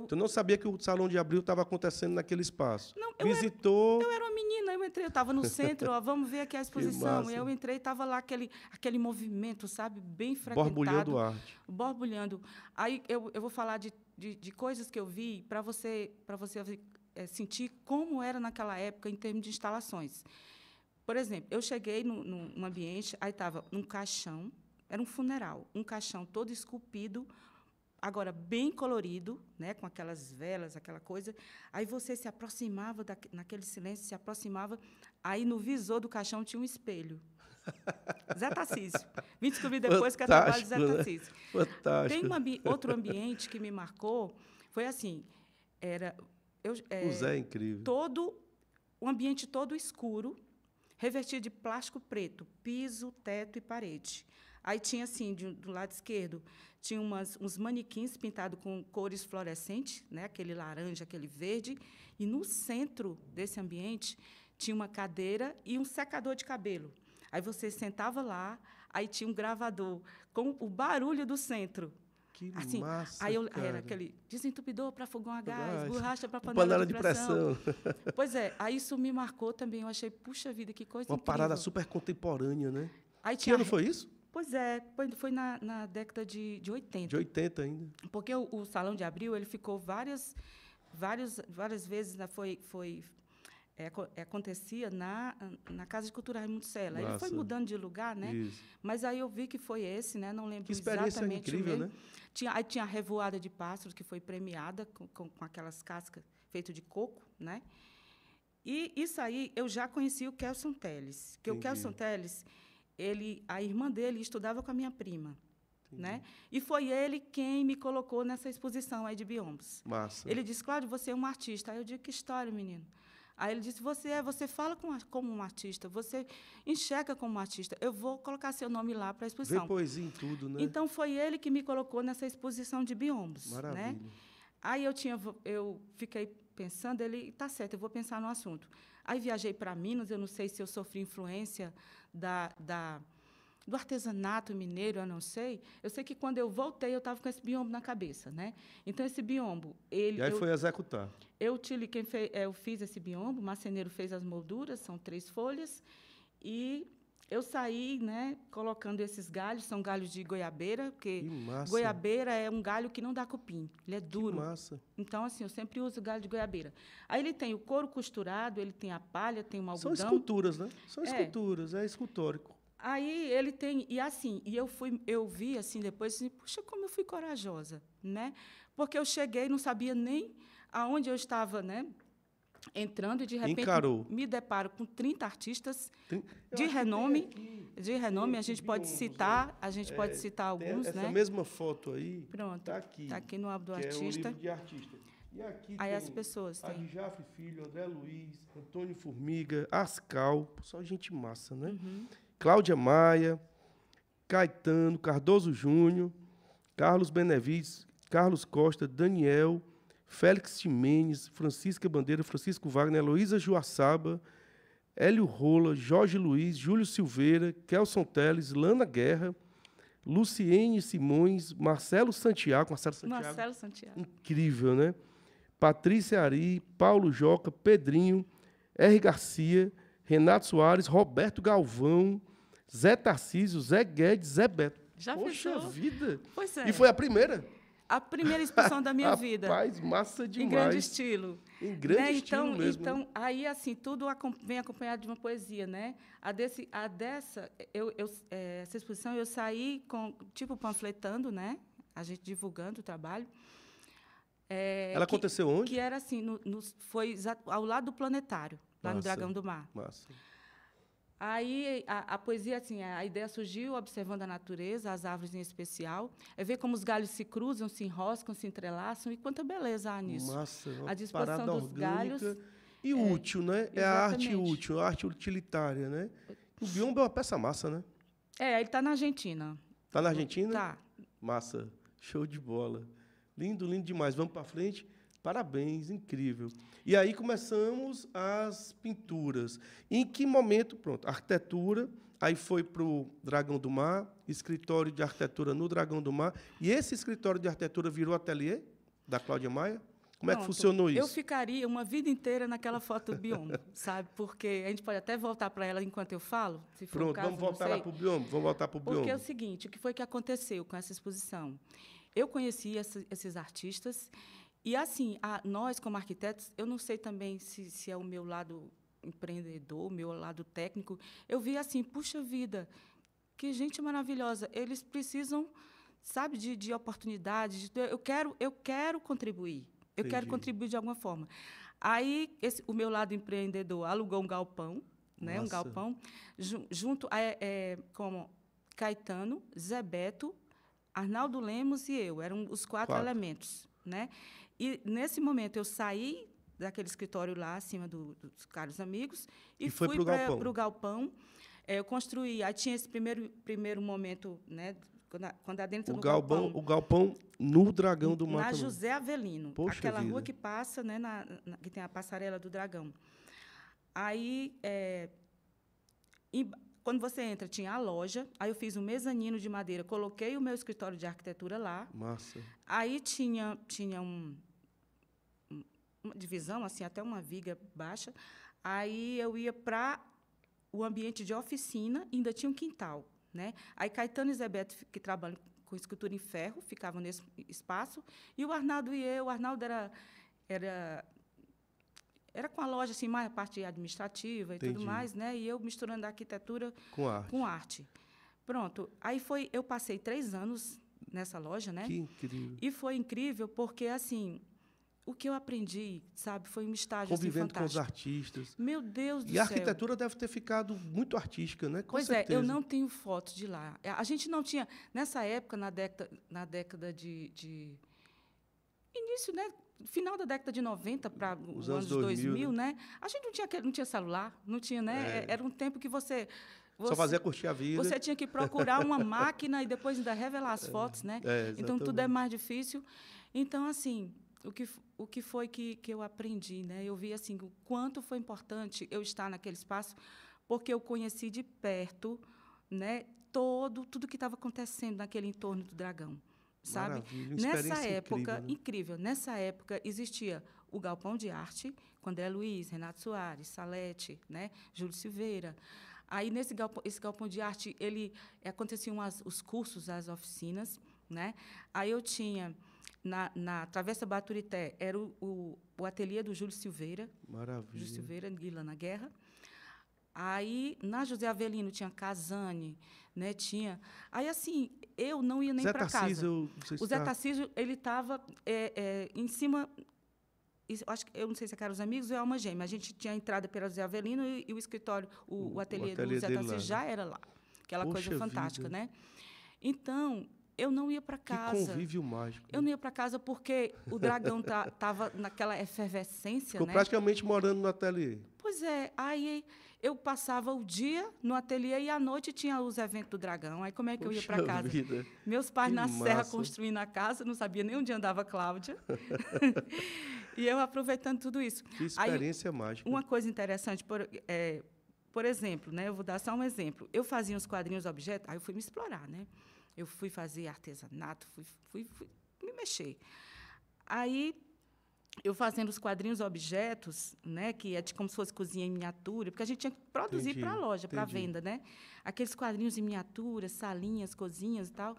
Speaker 1: Tu não sabia que o Salão de Abril estava acontecendo naquele espaço?
Speaker 2: Não,
Speaker 1: Visitou...
Speaker 2: Eu era uma menina, eu entrei, eu estava no centro, ó, vamos ver aqui a exposição. E eu entrei, estava lá aquele movimento, sabe? Bem frequentado.
Speaker 1: Borbulhando arte.
Speaker 2: Borbulhando. Aí eu vou falar de coisas que eu vi para você sentir como era naquela época em termos de instalações. Por exemplo, eu cheguei num ambiente, aí estava um caixão, era um funeral, um caixão todo esculpido, agora bem colorido, né, com aquelas velas, aquela coisa. Aí você se aproximava, naquele silêncio, se aproximava, aí no visor do caixão tinha um espelho. Zé Tarcísio. Vim descobrir depois que é trabalho de Zé Tarcísio.
Speaker 1: Né? Fantástico.
Speaker 2: Tem outro ambiente que me marcou, foi assim,
Speaker 1: o Zé é incrível.
Speaker 2: O ambiente todo escuro, revestido de plástico preto, piso, teto e parede. Aí tinha, assim, do lado esquerdo, tinha uns manequins pintados com cores fluorescentes, né? Aquele laranja, aquele verde. E, no centro desse ambiente, tinha uma cadeira e um secador de cabelo. Aí você sentava lá, aí tinha um gravador com o barulho do centro.
Speaker 1: Que
Speaker 2: assim,
Speaker 1: massa,
Speaker 2: aí
Speaker 1: cara.
Speaker 2: Era aquele desentupidor para fogão a gás, borracha para panela de pressão. Pois é, aí isso me marcou também. Eu achei, puxa vida, que coisa incrível.
Speaker 1: Uma parada super contemporânea, né?
Speaker 2: Aí
Speaker 1: que ano foi isso?
Speaker 2: Pois é, foi na década de 80.
Speaker 1: De 80 ainda.
Speaker 2: Porque o Salão de Abril ele ficou várias vezes, né, acontecia na Casa de Cultura Raimundo Sela. Ele foi mudando de lugar, né?
Speaker 1: Isso.
Speaker 2: Mas aí eu vi que foi esse, né? Não lembro
Speaker 1: que experiência
Speaker 2: exatamente
Speaker 1: incrível,
Speaker 2: mesmo.
Speaker 1: Né?
Speaker 2: Aí tinha a revoada de pássaros, que foi premiada com aquelas cascas feitas de coco, né? E isso aí eu já conheci o Kelson Teles. Que o Kelson Teles, a irmã dele estudava com a minha prima. Né? E foi ele quem me colocou nessa exposição aí de biombos.
Speaker 1: Massa.
Speaker 2: Ele disse, Cláudio, você é um artista. Aí eu digo, que história, menino? Aí ele disse, você fala como um artista, você enxerga como um artista. Eu vou colocar seu nome lá para a exposição.
Speaker 1: Vê poesia em tudo, né?
Speaker 2: Então, foi ele que me colocou nessa exposição de biombos.
Speaker 1: Maravilha.
Speaker 2: Né? Aí eu fiquei pensando, ele, está certo, eu vou pensar no assunto. Aí viajei para Minas, eu não sei se eu sofri influência do artesanato mineiro, eu não sei. Eu sei que, quando eu voltei, eu estava com esse biombo na cabeça. Né? Então, esse biombo...
Speaker 1: E aí foi executar.
Speaker 2: Eu fiz esse biombo, o marceneiro fez as molduras, são 3 folhas, e eu saí, né, colocando esses galhos, são galhos de goiabeira, porque goiabeira é um galho que não dá cupim, ele é duro.
Speaker 1: Que massa.
Speaker 2: Então, assim, eu sempre uso galho de goiabeira. Aí ele tem o couro costurado, ele tem a palha, tem o algodão.
Speaker 1: São esculturas, né? São esculturas, é escultórico.
Speaker 2: Aí ele tem, e assim, eu vi assim depois, assim, puxa, como eu fui corajosa, né? Porque eu cheguei, não sabia nem aonde eu estava, né? Entrando e de repente
Speaker 1: Encarou.
Speaker 2: me deparo com 30 artistas
Speaker 1: Eu
Speaker 2: de
Speaker 1: acho que
Speaker 2: renome,
Speaker 1: tem
Speaker 2: a
Speaker 1: aqui
Speaker 2: gente pode
Speaker 1: biomas,
Speaker 2: citar, alguns,
Speaker 1: essa
Speaker 2: né?
Speaker 1: mesma foto aí,
Speaker 2: Pronto,
Speaker 1: está
Speaker 2: aqui no álbum do
Speaker 1: que é o
Speaker 2: artista.
Speaker 1: livro de artista. E aqui
Speaker 2: Aí as
Speaker 1: tem
Speaker 2: pessoas têm.
Speaker 1: Adjaf Filho, André Luiz, Antônio Formiga, Ascal, só gente massa, né? Cláudia Maia, Caetano, Cardoso Júnior, Carlos Benevides, Carlos Costa, Daniel, Félix Ximenes, Francisca Bandeira, Francisco Wagner, Heloísa Joaçaba, Hélio Rola, Jorge Luiz, Júlio Silveira, Kelson Teles, Lana Guerra, Luciene Simões, Marcelo Santiago, incrível, né? Patrícia Ari, Paulo Joca, Pedrinho, R. Garcia, Renato Soares, Roberto Galvão, Zé Tarcísio, Zé Guedes, Zé Beto.
Speaker 2: Já
Speaker 1: Poxa
Speaker 2: fechou?
Speaker 1: vida!
Speaker 2: Pois é.
Speaker 1: E foi a primeira?
Speaker 2: A primeira exposição da minha vida.
Speaker 1: Rapaz, massa demais.
Speaker 2: Em grande estilo.
Speaker 1: Em grande estilo mesmo.
Speaker 2: Então, aí, assim, tudo vem acompanhado de uma poesia, né? Essa exposição, eu saí, tipo, panfletando, né? A gente divulgando o trabalho.
Speaker 1: Ela aconteceu onde?
Speaker 2: Que era assim, foi ao lado do planetário, lá no Dragão do Mar.
Speaker 1: Massa.
Speaker 2: Aí a poesia, assim, a ideia surgiu observando a natureza, as árvores em especial, é ver como os galhos se cruzam, se enroscam, se entrelaçam, e quanta beleza há nisso.
Speaker 1: Massa,
Speaker 2: a disposição dos galhos.
Speaker 1: E útil, né?
Speaker 2: Exatamente.
Speaker 1: É a arte útil, a arte utilitária, né? O biombo é uma peça massa, né?
Speaker 2: Ele está na Argentina.
Speaker 1: Está na Argentina?
Speaker 2: Tá.
Speaker 1: Massa, show de bola. Lindo, lindo demais. Vamos para frente? Parabéns, incrível. E aí começamos as pinturas. Em que momento, pronto, arquitetura, aí foi para o Dragão do Mar, escritório de arquitetura no Dragão do Mar, e esse escritório de arquitetura virou ateliê da Cláudia Maia? Como é que funcionou isso?
Speaker 2: Eu ficaria uma vida inteira naquela foto do biombo, sabe? Porque a gente pode até voltar para ela enquanto eu falo, se for o caso,
Speaker 1: vamos voltar lá para o biombo,
Speaker 2: Porque é o seguinte, o que foi que aconteceu com essa exposição? Eu conheci esses artistas e, assim, nós, como arquitetos, eu não sei também se é o meu lado empreendedor, o meu lado técnico, eu vi assim, puxa vida, que gente maravilhosa, eles precisam, sabe, de oportunidades, eu quero contribuir, eu quero contribuir de alguma forma. Aí, o meu lado empreendedor alugou um galpão, né, um galpão, junto como Caetano, Zé Beto, Arnaldo Lemos e eu, eram os quatro elementos, né? E, nesse momento, eu saí daquele escritório lá, acima dos caros amigos, e fui para o galpão. Eu construí, aí tinha esse primeiro momento, né, quando adentra no galpão.
Speaker 1: O galpão no Dragão do Mar.
Speaker 2: Na José Avelino,
Speaker 1: Poxa
Speaker 2: aquela
Speaker 1: vida.
Speaker 2: rua que passa, né, que tem a passarela do Dragão. Aí, quando você entra, tinha a loja, aí eu fiz um mezanino de madeira, coloquei o meu escritório de arquitetura lá.
Speaker 1: Massa.
Speaker 2: Aí tinha uma divisão, assim, até uma viga baixa. Aí eu ia para o ambiente de oficina, ainda tinha um quintal, né? Aí Caetano e Zé Beto, que trabalham com escultura em ferro, ficavam nesse espaço, e o Arnaldo e eu. O Arnaldo era com a loja, assim, mais a parte administrativa e tudo mais, né? E eu misturando a arquitetura com arte. Pronto. Aí eu passei 3 anos nessa loja, né?
Speaker 1: Que incrível.
Speaker 2: E foi incrível porque, assim, o que eu aprendi, sabe, foi um estágio
Speaker 1: convivendo
Speaker 2: assim,
Speaker 1: com os artistas.
Speaker 2: Meu Deus do céu.
Speaker 1: E a arquitetura deve ter ficado muito artística, né? Com certeza.
Speaker 2: Pois é, eu não tenho fotos de lá. A gente não tinha, nessa época, na década de início, né? Final da década de 90 para os anos 2000, né? A gente não tinha celular, não tinha, né? Era um tempo que você
Speaker 1: só fazia curtir a vida.
Speaker 2: Você tinha que procurar uma máquina e depois ainda revelar as fotos, né? Então, tudo é mais difícil. Então, assim, o que foi que eu aprendi, né? Eu vi, assim, o quanto foi importante eu estar naquele espaço, porque eu conheci de perto, né, tudo que estava acontecendo naquele entorno do Dragão. Sabe?
Speaker 1: Maravilha,
Speaker 2: Nessa época,
Speaker 1: incrível, né?
Speaker 2: Nessa época existia o Galpão de Arte, com André Luiz, Renato Soares, Salete, né, Júlio Silveira. Aí, esse galpão de arte, aconteciam os cursos, as oficinas, né? Aí eu tinha, na Travessa Baturité, era o ateliê do Júlio Silveira.
Speaker 1: Maravilha.
Speaker 2: Júlio Silveira, Guilherme na Guerra. Aí, na José Avelino, tinha Casane, né? Tinha... Aí, assim, eu não ia nem para casa. O Zé Tarcísio, ele estava em cima... eu não sei se eram os amigos ou a Alma Gêmea. A gente tinha a entrada pela José Avelino e o escritório, o ateliê do Zé Tarcísio já era lá. Aquela coisa fantástica, né? Então, eu não ia para casa.
Speaker 1: Que convívio mágico.
Speaker 2: Eu não ia para casa porque o Dragão estava naquela efervescência,
Speaker 1: Ficou praticamente morando no ateliê.
Speaker 2: Pois é. Aí eu passava o dia no ateliê e à noite tinha os eventos do Dragão. Aí como é que eu ia para casa?
Speaker 1: Vida.
Speaker 2: Meus pais na serra construindo a casa, não sabia nem onde andava a Cláudia. E eu aproveitando tudo isso.
Speaker 1: Que experiência mágica.
Speaker 2: Uma coisa interessante, por exemplo, né, eu vou dar só um exemplo. Eu fazia uns quadrinhos objetos, aí eu fui me explorar, né? Eu fui fazer artesanato, fui me mexer. Aí, eu fazendo os quadrinhos objetos, né, que é como se fosse cozinha em miniatura, porque a gente tinha que produzir para a loja, para a venda, né? Aqueles quadrinhos em miniatura, salinhas, cozinhas e tal.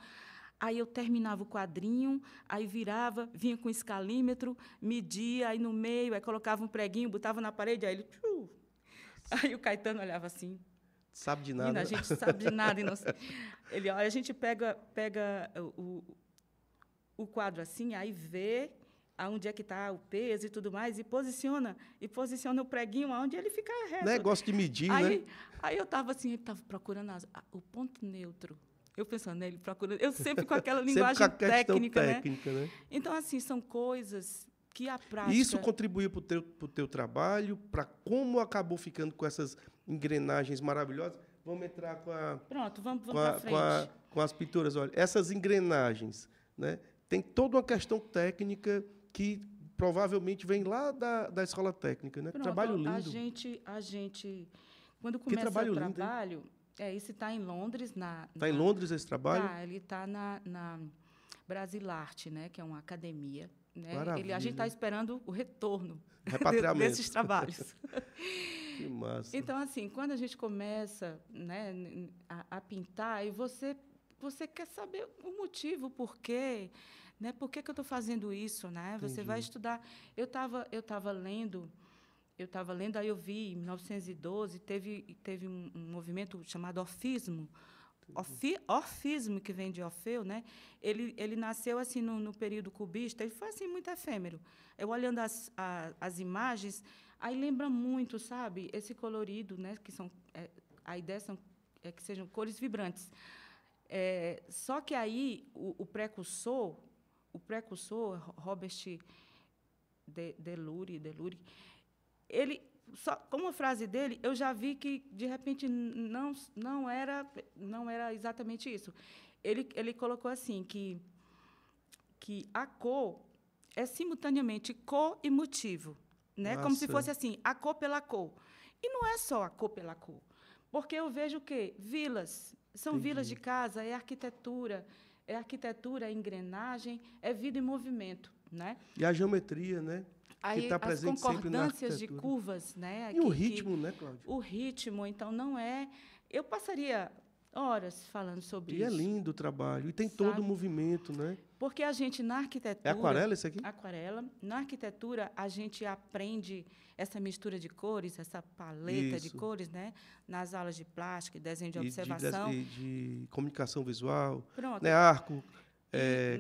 Speaker 2: Aí eu terminava o quadrinho, aí virava, vinha com escalímetro, media, aí no meio, aí colocava um preguinho, botava na parede, aí ele... Aí o Caetano olhava assim.
Speaker 1: Sabe de nada.
Speaker 2: Nina, a gente sabe de nada. E não sei. Ele, olha, a gente pega o quadro assim, aí vê aonde é que está o peso e tudo mais, e posiciona o preguinho aonde ele fica reto.
Speaker 1: Negócio de medir, né?
Speaker 2: Aí eu estava assim, ele estava procurando o ponto neutro. Eu pensando nele, procurando. Eu sempre com aquela linguagem técnica, né? Então, assim, são coisas que a prática...
Speaker 1: Isso contribuiu para o teu trabalho, para como acabou ficando com essas engrenagens maravilhosas. Vamos entrar com a...
Speaker 2: Pronto, vamos para frente.
Speaker 1: Com as pinturas. Olha, essas engrenagens, né, tem toda uma questão técnica que provavelmente vem lá da escola técnica, né?
Speaker 2: Pronto,
Speaker 1: trabalho lindo.
Speaker 2: A gente quando começa o trabalho... Isso está em Londres.
Speaker 1: Está em Londres esse trabalho?
Speaker 2: Ele está na Brasilarte, né, que é uma academia. Né? A gente está esperando o retorno desses trabalhos.
Speaker 1: Que massa.
Speaker 2: Então, assim, quando a gente começa, né, a pintar, e você quer saber o motivo, o porquê, né? Por que eu estou fazendo isso? Né? Você vai estudar. Eu estava lendo, aí eu vi, em 1912, teve um movimento chamado orfismo. Orfismo, que vem de Orfeu, né? Ele nasceu assim no período cubista, ele foi assim muito efêmero. Eu olhando as imagens, aí lembra muito, sabe, esse colorido, né? Que a ideia é que sejam cores vibrantes. Só que aí o precursor, Robert Deluri, ele só com uma frase dele, eu já vi que, de repente, não era exatamente isso. Ele colocou assim, que a cor é simultaneamente cor e motivo. Né? Como se fosse assim, a cor pela cor. E não é só a cor pela cor. Porque eu vejo o quê? Vilas. São vilas de casa, é arquitetura, é engrenagem, é vida em movimento. Né?
Speaker 1: E a geometria, né?
Speaker 2: Aí, que está presente sempre na arquitetura. As concordâncias de curvas, né?
Speaker 1: E o ritmo, né, Cláudia?
Speaker 2: O ritmo, então, não é... Eu passaria horas falando sobre isso.
Speaker 1: E é lindo o trabalho. E tem todo o movimento, né?
Speaker 2: Porque a gente, na arquitetura...
Speaker 1: É aquarela isso aqui?
Speaker 2: Aquarela. Na arquitetura, a gente aprende essa mistura de cores, essa paleta de cores, né? Nas aulas de plástica, desenho de observação.
Speaker 1: De comunicação visual.
Speaker 2: Pronto.
Speaker 1: Né, Arco,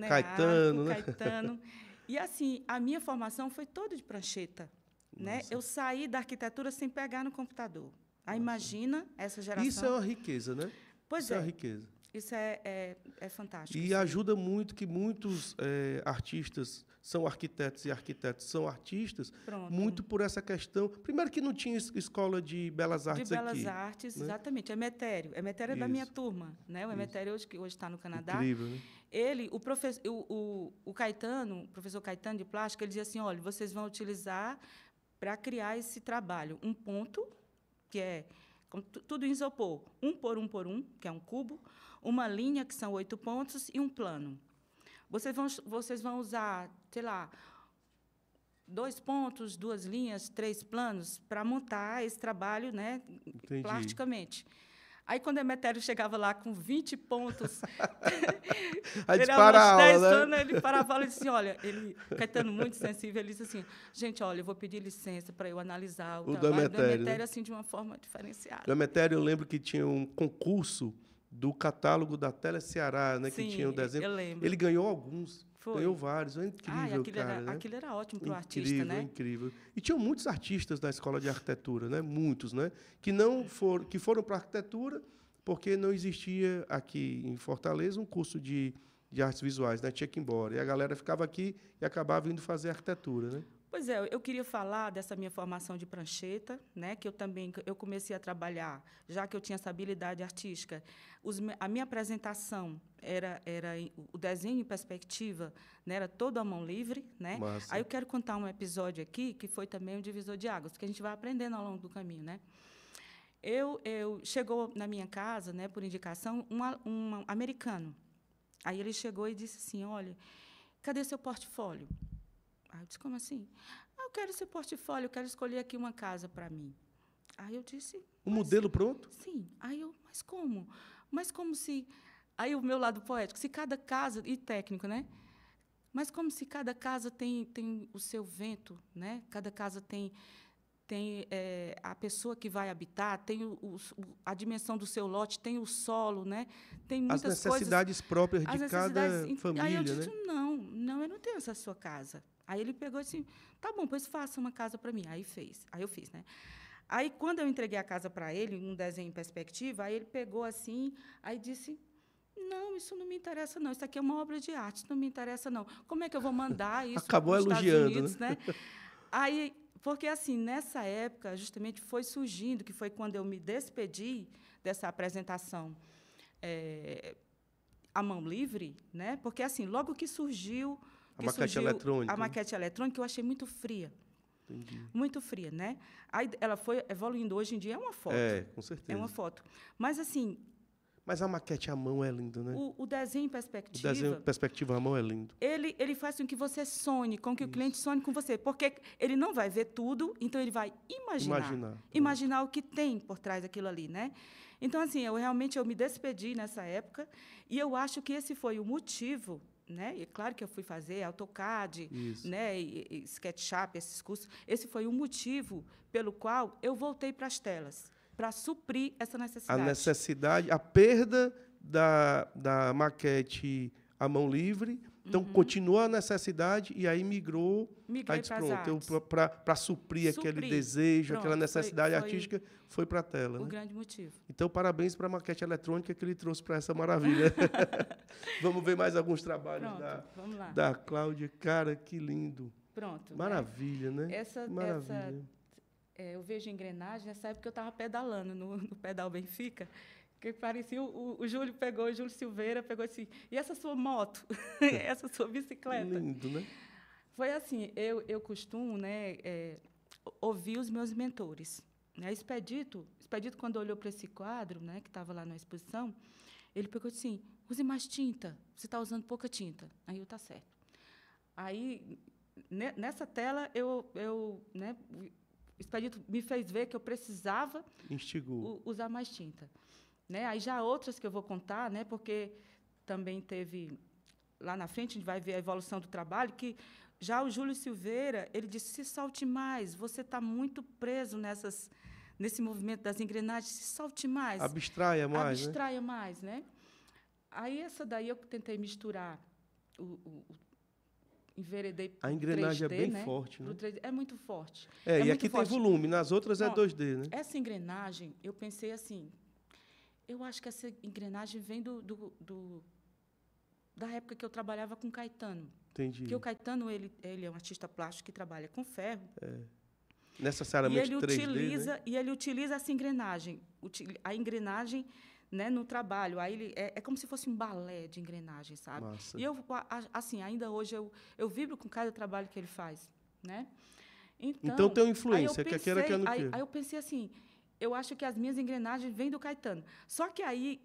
Speaker 1: Caetano.
Speaker 2: Caetano. E, assim, a minha formação foi toda de prancheta. Né? Eu saí da arquitetura sem pegar no computador. Aí, imagina essa geração...
Speaker 1: Isso é uma riqueza, né?
Speaker 2: Pois
Speaker 1: isso é uma riqueza.
Speaker 2: Isso é fantástico.
Speaker 1: E ajuda muito que muitos artistas são arquitetos e arquitetos são artistas, muito por essa questão. Primeiro que não tinha escola de belas artes aqui.
Speaker 2: De belas artes, né? Exatamente. Emetério é da minha turma. Né? O Emetério, que hoje está no Canadá.
Speaker 1: Incrível, né?
Speaker 2: O Caetano, o professor Caetano de plástica, ele dizia assim, olha, vocês vão utilizar para criar esse trabalho um ponto, que é tudo em isopor, 1 por 1 por 1, que é um cubo, uma linha, que são 8 pontos, e um plano. Vocês vão usar, sei lá, 2 pontos, 2 linhas, 3 planos, para montar esse trabalho, né, plasticamente. Aí, quando Emetério chegava lá com 20 pontos,
Speaker 1: Aí
Speaker 2: ele
Speaker 1: dispara a
Speaker 2: uns 10
Speaker 1: aula,
Speaker 2: anos, ele parava a aula e disse assim, olha, Caetano, muito sensível, ele disse assim, gente, olha, eu vou pedir licença para eu analisar o trabalho do Emetério,
Speaker 1: né?
Speaker 2: assim, de uma forma diferenciada.
Speaker 1: Do Emetério, eu lembro que tinha um concurso do catálogo da Tele Ceará, né?
Speaker 2: Sim,
Speaker 1: que tinha o desenho.
Speaker 2: eu lembro.
Speaker 1: Ele ganhou alguns.
Speaker 2: Foi.
Speaker 1: Ganhou vários. É incrível, cara. Né?
Speaker 2: Aquilo era ótimo para o artista, né?
Speaker 1: Incrível. E tinham muitos artistas da escola de arquitetura, né? Muitos, né? Que foram para a arquitetura porque não existia aqui em Fortaleza um curso de artes visuais, né? Tinha que ir embora. E a galera ficava aqui e acabava indo fazer arquitetura, né?
Speaker 2: Pois é, eu queria falar dessa minha formação de prancheta, né, que eu comecei a trabalhar, já que eu tinha essa habilidade artística. A minha apresentação era o desenho em perspectiva, né, era todo à mão livre, né?
Speaker 1: Massa.
Speaker 2: Aí eu quero contar um episódio aqui que foi também um divisor de águas, que a gente vai aprendendo ao longo do caminho, né? Chegou na minha casa, né, por indicação, um americano. Aí ele chegou e disse assim, olha, cadê seu portfólio? Aí eu disse, como assim? Eu quero seu portfólio, eu quero escolher aqui uma casa para mim. Aí eu disse...
Speaker 1: Um modelo pronto?
Speaker 2: Sim. Aí eu, mas como? Mas como se... Aí o meu lado poético, se cada casa... E técnico, né? Mas como se cada casa tem o seu vento, né? Cada casa tem a pessoa que vai habitar, tem a dimensão do seu lote, tem o solo, né? Tem muitas coisas...
Speaker 1: As necessidades próprias de cada família,
Speaker 2: aí eu disse,
Speaker 1: né?
Speaker 2: Não, eu não tenho essa sua casa. Aí ele pegou assim, tá bom, pois faça uma casa para mim. Aí eu fiz, né? Aí, quando eu entreguei a casa para ele, um desenho em perspectiva, aí ele pegou assim, aí disse, não, isso não me interessa, não. Isso aqui é uma obra de arte, isso não me interessa, não. Como é que eu vou mandar isso para os Estados Unidos, né? Aí, porque, assim, nessa época, justamente, foi surgindo, que foi quando eu me despedi dessa apresentação à mão livre, né? Porque, assim, logo que surgiu...
Speaker 1: A maquete
Speaker 2: eletrônica, eu achei muito fria.
Speaker 1: Entendi.
Speaker 2: Muito fria, né? Aí ela foi evoluindo. Hoje em dia é uma foto.
Speaker 1: Com certeza.
Speaker 2: É uma foto. Mas, assim...
Speaker 1: Mas a maquete à mão é lindo, né?
Speaker 2: O desenho em perspectiva...
Speaker 1: O desenho em perspectiva à mão é lindo.
Speaker 2: Ele faz com que você sonhe, com que o cliente sonhe com você. Porque ele não vai ver tudo, então ele vai imaginar o que tem por trás daquilo ali, né? Então, assim, eu me despedi nessa época e eu acho que esse foi o motivo... Né? E claro que eu fui fazer AutoCAD, né? e SketchUp, esses cursos. Esse foi o motivo pelo qual eu voltei para as telas, para suprir essa necessidade.
Speaker 1: A perda da maquete à mão livre. Então, continua a necessidade e aí migrei para suprir aquele desejo, aquela necessidade artística, foi para a tela.
Speaker 2: O grande motivo.
Speaker 1: Então, parabéns para a maquete eletrônica que ele trouxe para essa maravilha. Vamos ver mais alguns trabalhos da Cláudia. Cara, que lindo.
Speaker 2: Pronto.
Speaker 1: Maravilha, né? Maravilha.
Speaker 2: Eu vejo engrenagem, nessa época eu estava pedalando no pedal Benfica, que parecia o Júlio Silveira pegou assim, e essa sua moto? Essa sua bicicleta?
Speaker 1: Lindo, né?
Speaker 2: Foi assim, eu costumo, né, ouvir os meus mentores. Né? Expedito, quando olhou para esse quadro, né, que estava lá na exposição, ele pegou assim, use mais tinta, você está usando pouca tinta. Aí eu, tá certo. Aí, nessa tela, né, o Expedito me fez ver que eu precisava usar mais tinta. Né? Aí já outras que eu vou contar, né? Porque também teve, lá na frente, a gente vai ver a evolução do trabalho, que já o Júlio Silveira, ele disse, se solte mais, você está muito preso nesse movimento das engrenagens, se solte mais.
Speaker 1: Abstraia
Speaker 2: mais, né? Aí essa daí eu tentei misturar, enveredei
Speaker 1: a engrenagem
Speaker 2: 3D,
Speaker 1: é bem
Speaker 2: né?
Speaker 1: forte, né?
Speaker 2: 3D, é muito forte.
Speaker 1: E muito aqui forte. Tem volume, nas outras é 2D, né?
Speaker 2: Essa engrenagem, eu pensei assim, eu acho que essa engrenagem vem da época que eu trabalhava com Caetano.
Speaker 1: Entendi.
Speaker 2: Porque o Caetano, ele é um artista plástico que trabalha com ferro.
Speaker 1: Necessariamente 3D, né?
Speaker 2: E ele utiliza essa engrenagem, a engrenagem, né, no trabalho. Aí é como se fosse um balé de engrenagem, sabe?
Speaker 1: Massa.
Speaker 2: E eu, assim, ainda hoje eu vibro com cada trabalho que ele faz, né?
Speaker 1: Então tem uma influência, que queira que não queira.
Speaker 2: Aí eu pensei assim, eu acho que as minhas engrenagens vêm do Caetano. Só que aí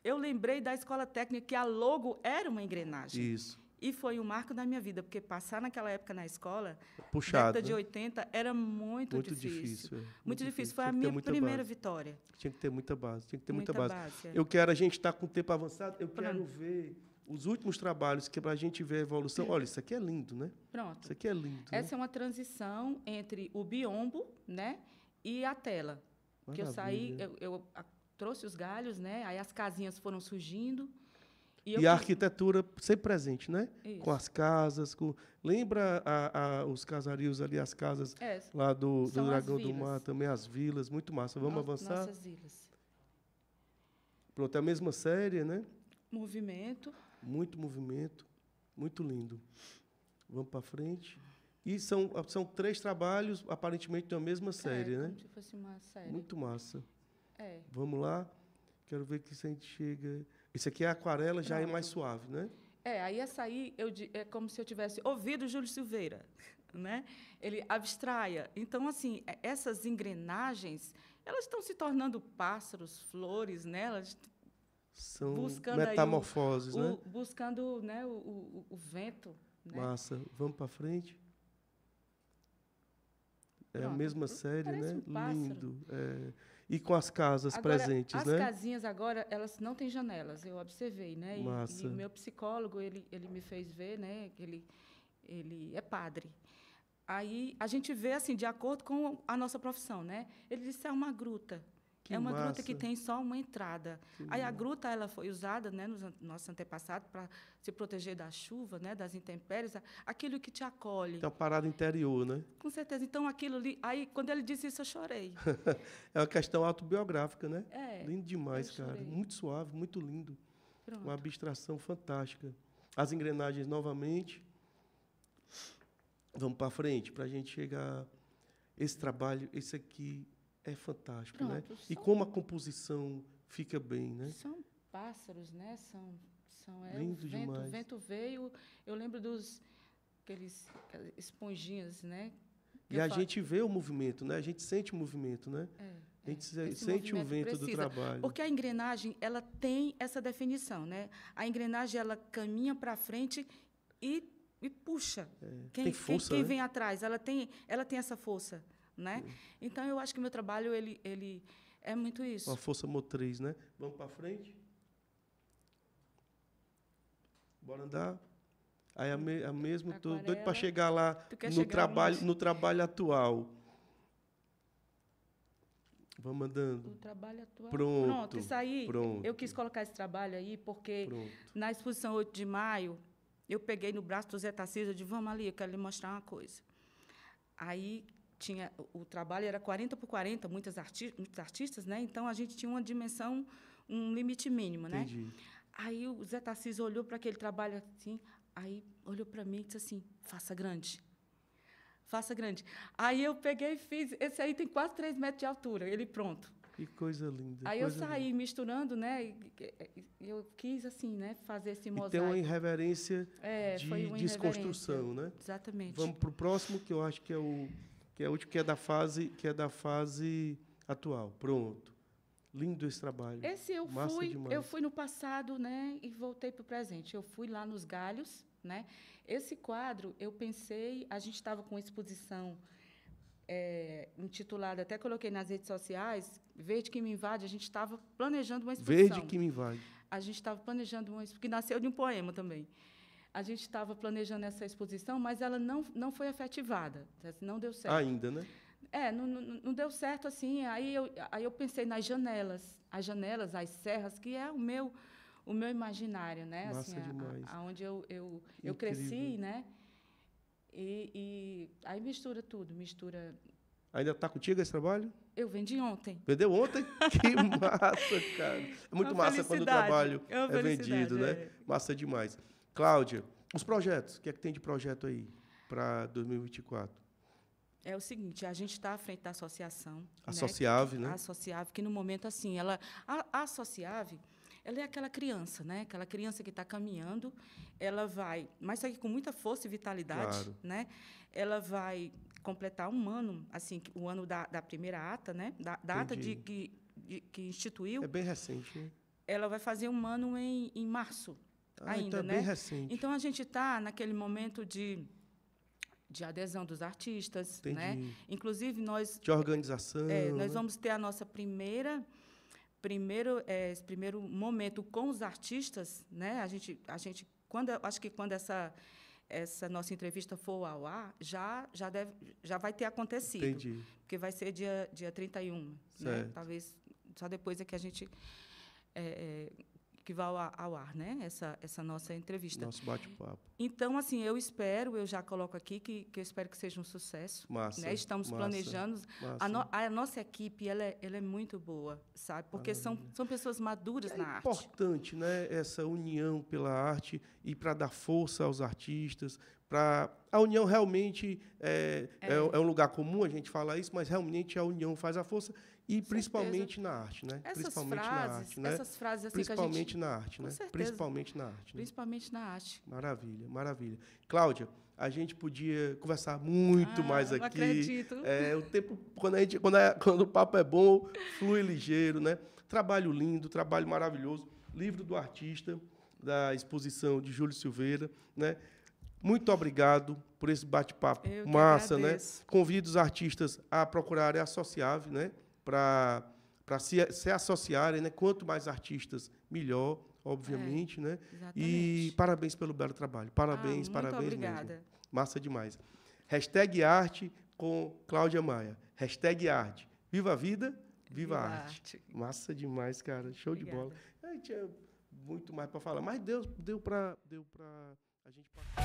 Speaker 2: eu lembrei da escola técnica que a logo era uma engrenagem.
Speaker 1: Isso.
Speaker 2: E foi um marco da minha vida, porque passar naquela época na escola,
Speaker 1: Puxado,
Speaker 2: década de
Speaker 1: né?
Speaker 2: 80, era muito difícil. Muito difícil. Foi a
Speaker 1: Tinha que ter
Speaker 2: minha
Speaker 1: muita
Speaker 2: primeira
Speaker 1: base.
Speaker 2: vitória.
Speaker 1: Tinha que ter muita base, tinha que ter muita
Speaker 2: Muita
Speaker 1: base.
Speaker 2: base, é.
Speaker 1: A gente está com o tempo avançado, eu quero
Speaker 2: Pronto.
Speaker 1: ver os últimos trabalhos, que é para a gente ver a evolução. Olha, isso aqui é lindo, né?
Speaker 2: Pronto.
Speaker 1: Isso aqui é lindo.
Speaker 2: Essa é uma transição entre o biombo, né, e a tela. Que eu saí,
Speaker 1: Maravilha.
Speaker 2: trouxe os galhos, né, aí as casinhas foram surgindo.
Speaker 1: E a arquitetura sempre presente, né?
Speaker 2: Isso.
Speaker 1: Com as casas, lembra os casarios ali, as casas lá do
Speaker 2: são as
Speaker 1: Dragão do
Speaker 2: vilas.
Speaker 1: Mar, também as vilas, muito massa. Vamos avançar?
Speaker 2: Nossas vilas.
Speaker 1: Pronto, é a mesma série, né?
Speaker 2: Movimento.
Speaker 1: Muito movimento, muito lindo. Vamos para frente. E são 3 trabalhos, aparentemente, da mesma série, né?
Speaker 2: Como se fosse uma série.
Speaker 1: Muito massa.
Speaker 2: É.
Speaker 1: Vamos lá. Quero ver que se a gente chega... Esse aqui é aquarela, já é mais suave, né?
Speaker 2: Aí essa aí é como se eu tivesse ouvido Júlio Silveira, né? Ele abstraia. Então, assim, essas engrenagens, elas estão se tornando pássaros, flores, né? Elas
Speaker 1: são
Speaker 2: buscando
Speaker 1: metamorfoses, né?
Speaker 2: Buscando, né, o vento. Né?
Speaker 1: Massa. Vamos para frente. É
Speaker 2: Pronto.
Speaker 1: a mesma série, né?
Speaker 2: pássaro.
Speaker 1: Lindo. E com as casas
Speaker 2: Agora,
Speaker 1: presentes,
Speaker 2: as
Speaker 1: né?
Speaker 2: casinhas agora, elas não têm janelas, eu observei, né?
Speaker 1: Massa.
Speaker 2: E o meu psicólogo, ele me fez ver, né? Que ele é padre. Aí a gente vê assim, de acordo com a nossa profissão, né? Ele disse é uma gruta.
Speaker 1: Que
Speaker 2: é uma
Speaker 1: massa.
Speaker 2: gruta que tem só uma entrada. Aí a gruta ela foi usada, né, nos nossos antepassados para se proteger da chuva, né, das intempéries, aquilo que te acolhe.
Speaker 1: Tem uma parada interior, né?
Speaker 2: Com certeza. Então aquilo ali, aí quando ele disse isso eu chorei.
Speaker 1: É uma questão autobiográfica, né?
Speaker 2: É.
Speaker 1: Lindo demais,
Speaker 2: eu
Speaker 1: cara.
Speaker 2: chorei.
Speaker 1: Muito suave, muito lindo.
Speaker 2: Pronto.
Speaker 1: Uma abstração fantástica. As engrenagens novamente. Vamos para frente, para a gente chegar. Esse trabalho, esse aqui é fantástico,
Speaker 2: Pronto,
Speaker 1: né? E como a composição fica bem, né?
Speaker 2: São pássaros, né?
Speaker 1: Lindo
Speaker 2: o vento,
Speaker 1: demais.
Speaker 2: O vento veio. Eu lembro aquelas esponjinhas, né?
Speaker 1: E a gente vê o movimento, né? A gente sente o movimento, né? A gente sente o vento do trabalho.
Speaker 2: Porque a engrenagem, ela tem essa definição, né? A engrenagem, ela caminha para frente e puxa.
Speaker 1: Tem força,
Speaker 2: quem
Speaker 1: né?
Speaker 2: vem atrás, ela tem essa força, né? Então, eu acho que o meu trabalho, ele é muito isso.
Speaker 1: Uma força motriz, né? Vamos para frente? Bora andar? Aí a mesma, estou doido para chegar lá no trabalho atual. Vamos andando.
Speaker 2: O trabalho atual.
Speaker 1: Pronto.
Speaker 2: Isso aí,
Speaker 1: pronto.
Speaker 2: eu quis colocar esse trabalho aí, porque
Speaker 1: Pronto.
Speaker 2: na exposição 8 de maio, eu peguei no braço do Zé Tarcísio e disse, vamos ali, eu quero lhe mostrar uma coisa. Aí o trabalho era 40 por 40, muitos artistas, né? Então a gente tinha uma dimensão, um limite mínimo, né?
Speaker 1: Entendi.
Speaker 2: Aí o Zé Tarcísio olhou para aquele trabalho assim, aí olhou para mim e disse assim, faça grande. Faça grande. Aí eu peguei e fiz, esse aí tem quase 3 metros de altura, ele pronto.
Speaker 1: Que coisa linda.
Speaker 2: Aí eu saí misturando, né? E eu quis, assim, né, fazer esse mosaico.
Speaker 1: E tem uma irreverência
Speaker 2: foi uma
Speaker 1: desconstrução, né?
Speaker 2: Exatamente.
Speaker 1: Vamos para o próximo, que eu acho que é o último, que é da fase atual. Pronto. Lindo esse trabalho.
Speaker 2: Esse eu fui no passado, né, e voltei para o presente. Eu fui lá nos galhos, né? Esse quadro, eu pensei, a gente estava com uma exposição intitulada, até coloquei nas redes sociais, Verde que me invade, a gente estava planejando uma exposição.
Speaker 1: Verde que me invade.
Speaker 2: A gente estava planejando uma exposição, que nasceu de um poema também. A gente estava planejando essa exposição, mas ela não foi efetivada, não deu certo.
Speaker 1: Ainda, né?
Speaker 2: Não deu certo assim. Aí eu pensei nas janelas, as serras, que é o meu imaginário, né?
Speaker 1: Massa
Speaker 2: assim,
Speaker 1: demais.
Speaker 2: Aonde eu cresci, né? E aí mistura tudo,
Speaker 1: Ainda está contigo esse trabalho?
Speaker 2: Eu vendi ontem.
Speaker 1: Vendeu ontem? Que massa, cara. É muito massa quando o trabalho é vendido, né? Massa demais. Cláudia, os projetos, o que é que tem de projeto aí para 2024?
Speaker 2: É o seguinte, a gente está à frente da associação.
Speaker 1: A Sociave, né?
Speaker 2: A Sociave, que no momento, assim, a Sociave, ela é aquela criança, né? Aquela criança que está caminhando, ela vai, mas só que com muita força e vitalidade,
Speaker 1: claro.
Speaker 2: Né? Ela vai completar um ano, assim, o ano da primeira ata, né? Da ata que instituiu.
Speaker 1: É bem recente, né?
Speaker 2: Ela vai fazer um ano em março, ainda,
Speaker 1: então é
Speaker 2: né?
Speaker 1: bem recente.
Speaker 2: Então, a gente está naquele momento de adesão dos artistas,
Speaker 1: Entendi.
Speaker 2: né? Inclusive, nós...
Speaker 1: De organização.
Speaker 2: nós
Speaker 1: né?
Speaker 2: vamos ter a nossa esse primeiro momento com os artistas, né? Acho que quando essa nossa entrevista for ao ar, já vai ter acontecido.
Speaker 1: Entendi.
Speaker 2: Porque vai ser dia 31, né? Talvez só depois é que a gente que vai ao ar, né? Essa nossa entrevista.
Speaker 1: Nosso bate-papo.
Speaker 2: Então, assim, eu já coloco aqui que eu espero que seja um sucesso.
Speaker 1: Massa.
Speaker 2: Né? Estamos planejando. A nossa equipe, ela é muito boa, sabe? Porque são pessoas maduras na arte.
Speaker 1: É importante, né? Essa união pela arte e para dar força aos artistas. A união realmente é um lugar comum, a gente fala isso, mas realmente a união faz a força. E principalmente na arte, né?
Speaker 2: Essas frases assim
Speaker 1: principalmente
Speaker 2: que a gente...
Speaker 1: na arte, né? Principalmente na arte.
Speaker 2: Principalmente na arte.
Speaker 1: Maravilha, maravilha. Cláudia, a gente podia conversar muito mais aqui.
Speaker 2: Não acredito.
Speaker 1: O tempo, quando o papo é bom, flui ligeiro, né? Trabalho lindo, trabalho maravilhoso. Livro do artista, da exposição de Júlio Silveira, né? Muito obrigado por esse bate-papo massa, né? Convido os artistas a procurarem a Associave, né? Para se associarem, né? Quanto mais artistas, melhor, obviamente, né?
Speaker 2: Exatamente.
Speaker 1: E parabéns pelo belo trabalho. Parabéns, parabéns
Speaker 2: obrigada.
Speaker 1: mesmo. Massa demais. #arte com Cláudia Maia. #arte. Viva a vida, viva a arte. Massa demais, cara. Show de bola. A gente tinha muito mais para falar, mas deu para a gente passar.